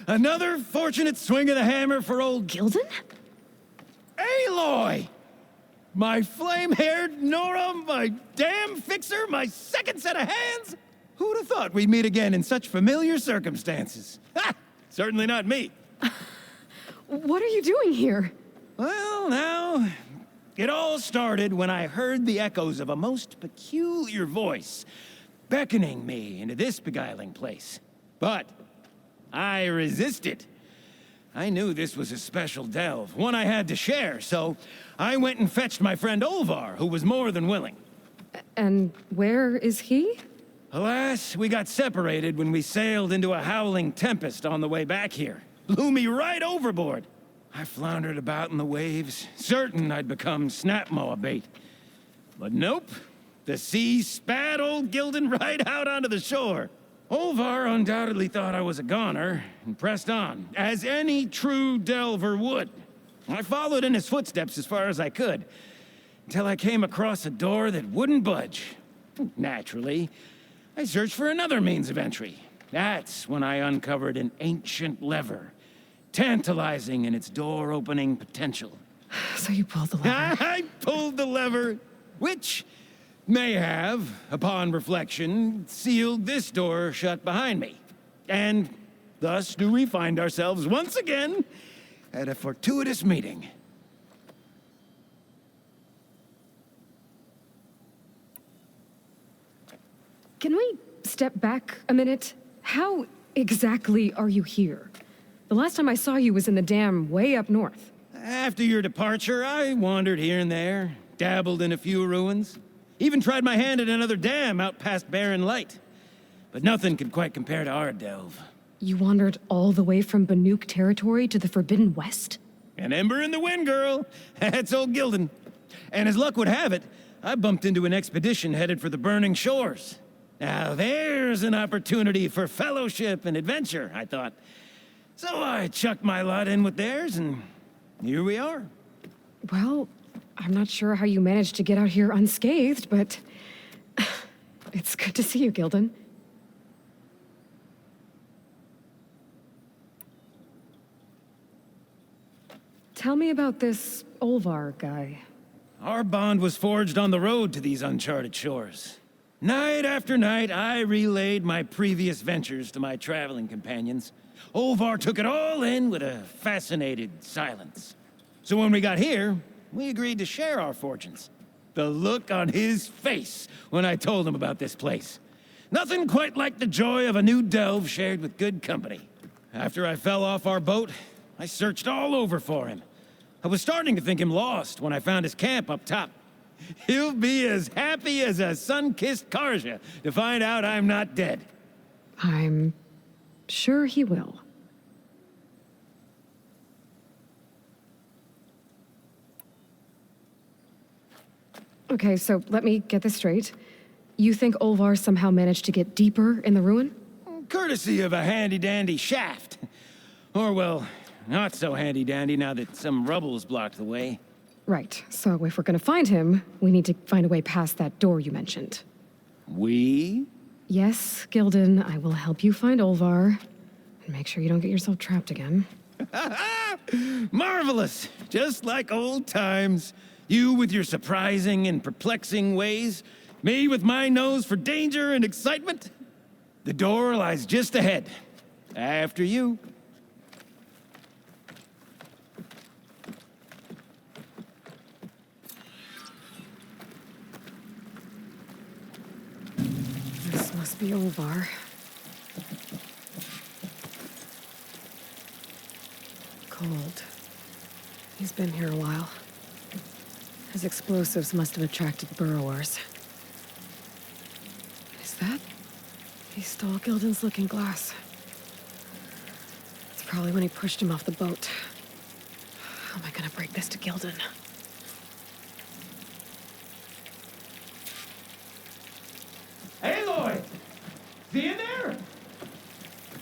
Another fortunate swing of the hammer for old Gildun? Aloy! My flame-haired Nora, my damn fixer, my second set of hands! Who'd have thought we'd meet again in such familiar circumstances? Ha! Certainly not me. What are you doing here? Well, now, it all started when I heard the echoes of a most peculiar voice beckoning me into this beguiling place. But I resisted. I knew this was a special delve, one I had to share, so I went and fetched my friend Olvar, who was more than willing. And where is he? Alas, we got separated when we sailed into a howling tempest on the way back here. Blew me right overboard. I floundered about in the waves, certain I'd become snapmaw bait. But nope, the sea spat old Gildun right out onto the shore. Olvar undoubtedly thought I was a goner and pressed on, as any true delver would. I followed in his footsteps as far as I could, until I came across a door that wouldn't budge. Naturally, I searched for another means of entry. That's when I uncovered an ancient lever, tantalizing in its door-opening potential. So you pulled the lever. I pulled the lever, which may have, upon reflection, sealed this door shut behind me. And thus do we find ourselves once again at a fortuitous meeting. Can we step back a minute? How exactly are you here? The last time I saw you was in the dam way up north. After your departure, I wandered here and there, dabbled in a few ruins, even tried my hand at another dam out past Barren Light. But nothing could quite compare to our delve. You wandered all the way from Banuk territory to the Forbidden West? An ember in the wind, girl. That's old Gildun. And as luck would have it, I bumped into an expedition headed for the Burning Shores. Now there's an opportunity for fellowship and adventure, I thought. So I chucked my lot in with theirs, and here we are. Well, I'm not sure how you managed to get out here unscathed, but it's good to see you, Gildun. Tell me about this Olvar guy. Our bond was forged on the road to these uncharted shores. Night after night, I relayed my previous ventures to my traveling companions. Olvar took it all in with a fascinated silence. So when we got here, we agreed to share our fortunes. The look on his face when I told him about this place. Nothing quite like the joy of a new delve shared with good company. After I fell off our boat, I searched all over for him. I was starting to think him lost when I found his camp up top. He'll be as happy as a sun-kissed Karja to find out I'm not dead. I'm sure he will. Okay, so let me get this straight. You think Olvar somehow managed to get deeper in the ruin? Courtesy of a handy-dandy shaft. Or, well, not so handy-dandy now that some rubble's blocked the way. Right, so if we're gonna find him, we need to find a way past that door you mentioned. We? Yes, Gildun, I will help you find Olvar. And make sure you don't get yourself trapped again. Marvelous! Just like old times. You with your surprising and perplexing ways. Me with my nose for danger and excitement. The door lies just ahead. After you. This must be Olvar. Cold. He's been here a while. His explosives must have attracted burrowers. Is that? He stole Gildun's looking glass. It's probably when he pushed him off the boat. How am I gonna break this to Gildun? Aloy! See you there?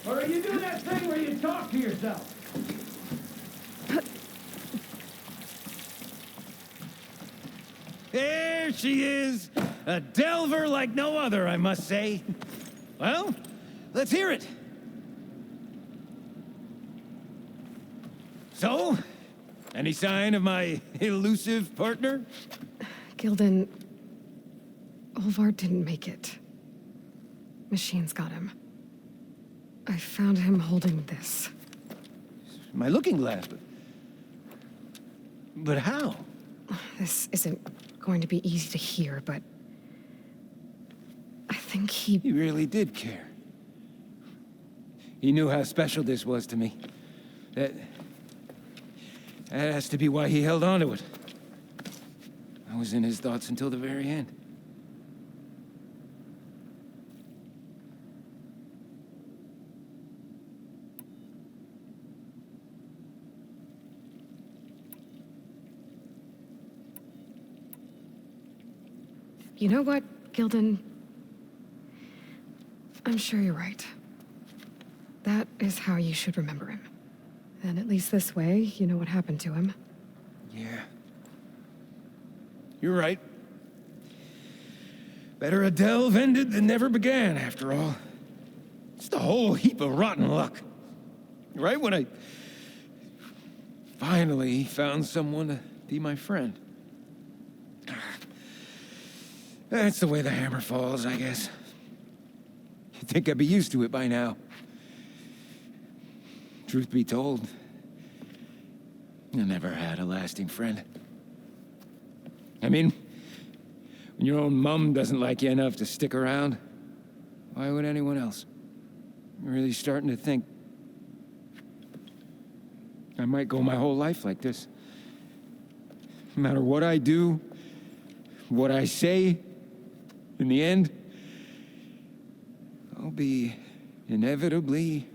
Or are you doing that thing where you talk to yourself? There she is! A delver like no other, I must say. Well, let's hear it. So? Any sign of my elusive partner? Gildun, Olvar didn't make it. Machines got him. I found him holding this. My looking glass, but how? This isn't going to be easy to hear, but I think he really did care. He knew how special this was to me. That has to be why he held on to it. I was in his thoughts until the very end. You know what, Gildun? I'm sure you're right. That is how you should remember him. And at least this way, you know what happened to him. Yeah. You're right. Better a delve ended than never began, after all. Just a whole heap of rotten luck. Right when I finally found someone to be my friend. That's the way the hammer falls, I guess. You'd think I'd be used to it by now. Truth be told, I never had a lasting friend. I mean, when your own mum doesn't like you enough to stick around, why would anyone else? I'm really starting to think I might go my whole life like this. No matter what I do, what I say, in the end, I'll be inevitably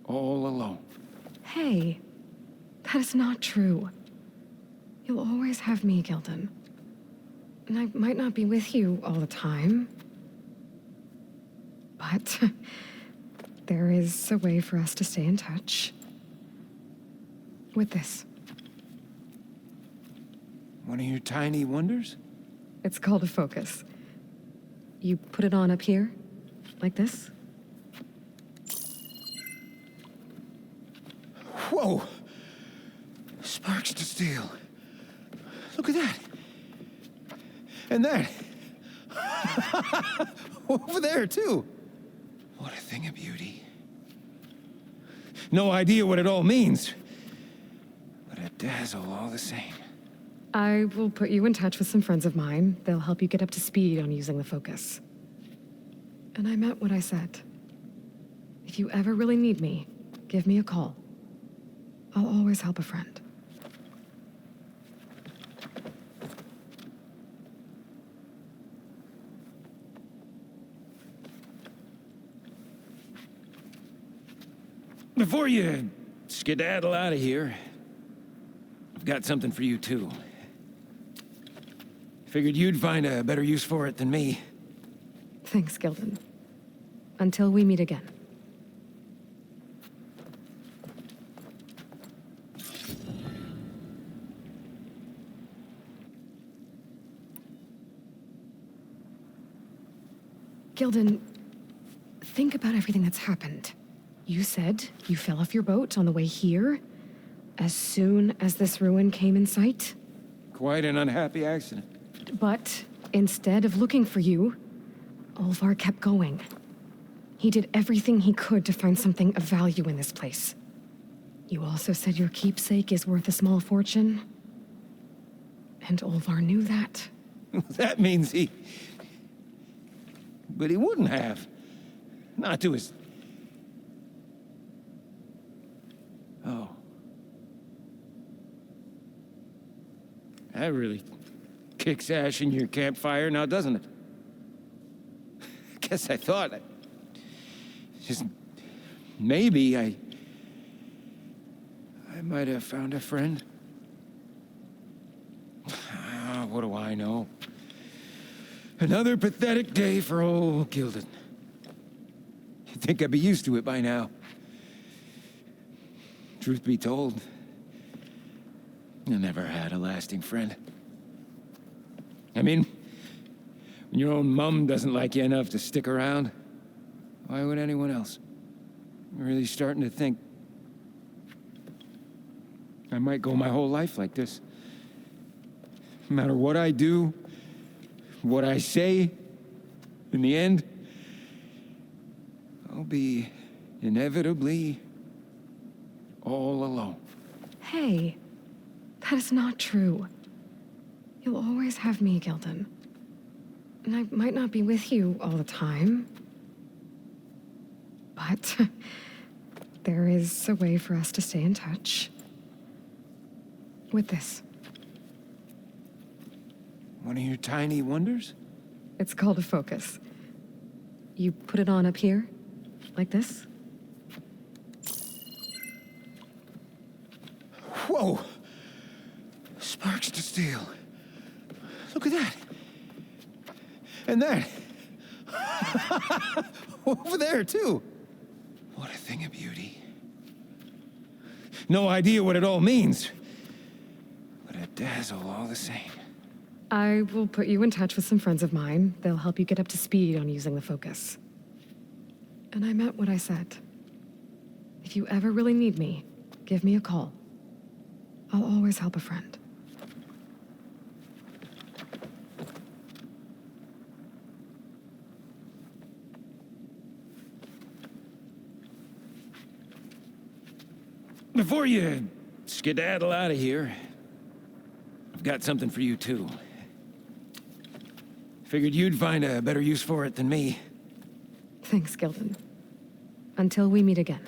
all alone. Hey, that is not true. You'll always have me, Gildun. And I might not be with you all the time. But there is a way for us to stay in touch. With this. One of your tiny wonders? It's called a focus. You put it on up here, like this. Whoa! Sparks to steel. Look at that. And that. Over there, too. What a thing of beauty. No idea what it all means, but a dazzle all the same. I will put you in touch with some friends of mine. They'll help you get up to speed on using the focus. And I meant what I said. If you ever really need me, give me a call. I'll always help a friend. Before you skedaddle out of here, I've got something for you, too. Figured you'd find a better use for it than me. Thanks, Gildun. Until we meet again. Gildun, think about everything that's happened. You said you fell off your boat on the way here, as soon as this ruin came in sight. Quite an unhappy accident. But instead of looking for you, Olvar kept going. He did everything he could to find something of value in this place. You also said your keepsake is worth a small fortune. And Olvar knew that. That means he... But he wouldn't have. Not to his... Oh. That really kicks ash in your campfire now, doesn't it? Guess I thought... Just... Maybe I might have found a friend. What do I know? Another pathetic day for old Gildun. You'd think I'd be used to it by now. Truth be told, I never had a lasting friend. I mean, when your own mum doesn't like you enough to stick around, why would anyone else? I'm really starting to think I might go my whole life like this. No matter what I do, what I say, in the end, I'll be inevitably all alone. Hey, that is not true. You'll always have me, Gildun. And I might not be with you all the time. But there is a way for us to stay in touch. With this. One of your tiny wonders? It's called a focus. You put it on up here, like this. Whoa! Sparks to steel. Look at that. And that. Over there, too. What a thing of beauty. No idea what it all means, but a dazzle all the same. I will put you in touch with some friends of mine. They'll help you get up to speed on using the focus. And I meant what I said. If you ever really need me, give me a call. I'll always help a friend. Before you skedaddle out of here, I've got something for you, too. Figured you'd find a better use for it than me. Thanks, Gildun. Until we meet again.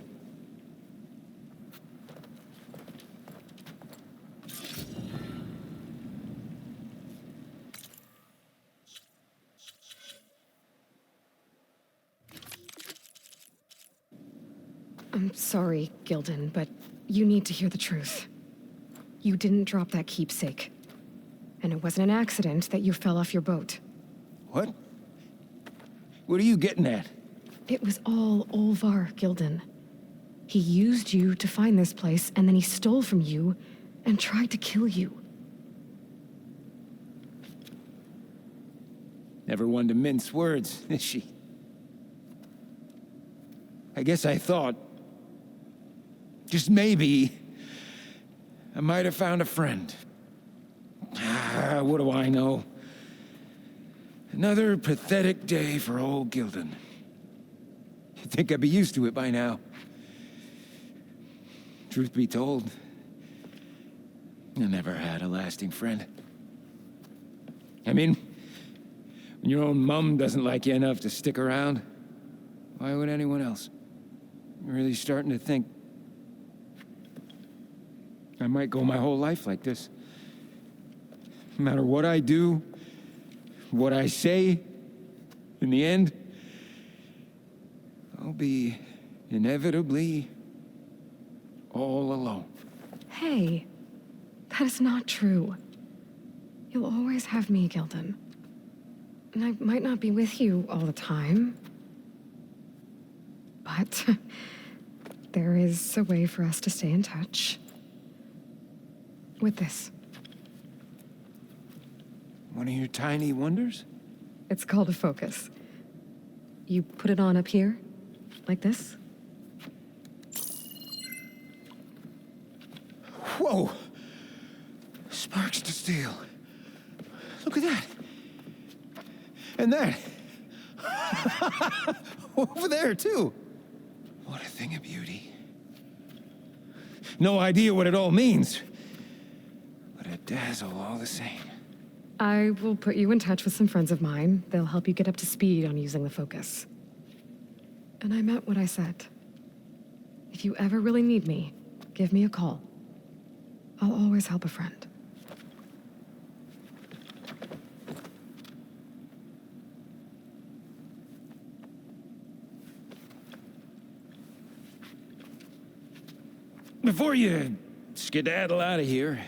I'm sorry, Gildun, but you need to hear the truth. You didn't drop that keepsake. And it wasn't an accident that you fell off your boat. What? What are you getting at? It was all Olvar, Gildun. He used you to find this place, and then he stole from you and tried to kill you. Never one to mince words, is she? I guess I thought, just maybe, I might have found a friend. What do I know? Another pathetic day for old Gildun. You'd think I'd be used to it by now. Truth be told, I never had a lasting friend. I mean, when your own mum doesn't like you enough to stick around, why would anyone else? I'm really starting to think I might go my whole life like this. No matter what I do, what I say, in the end, I'll be inevitably all alone. Hey, that is not true. You'll always have me, Gildun. And I might not be with you all the time. But there is a way for us to stay in touch. With this. One of your tiny wonders? It's called a focus. You put it on up here, like this. Whoa! Sparks to steel. Look at that. And that. Over there, too. What a thing of beauty. No idea what it all means, but a dazzle all the same. I will put you in touch with some friends of mine. They'll help you get up to speed on using the focus. And I meant what I said. If you ever really need me, give me a call. I'll always help a friend. Before you skedaddle out of here,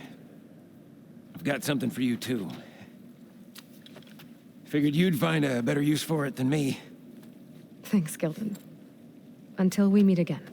I've got something for you, too. Figured you'd find a better use for it than me. Thanks, Gildun. Until we meet again.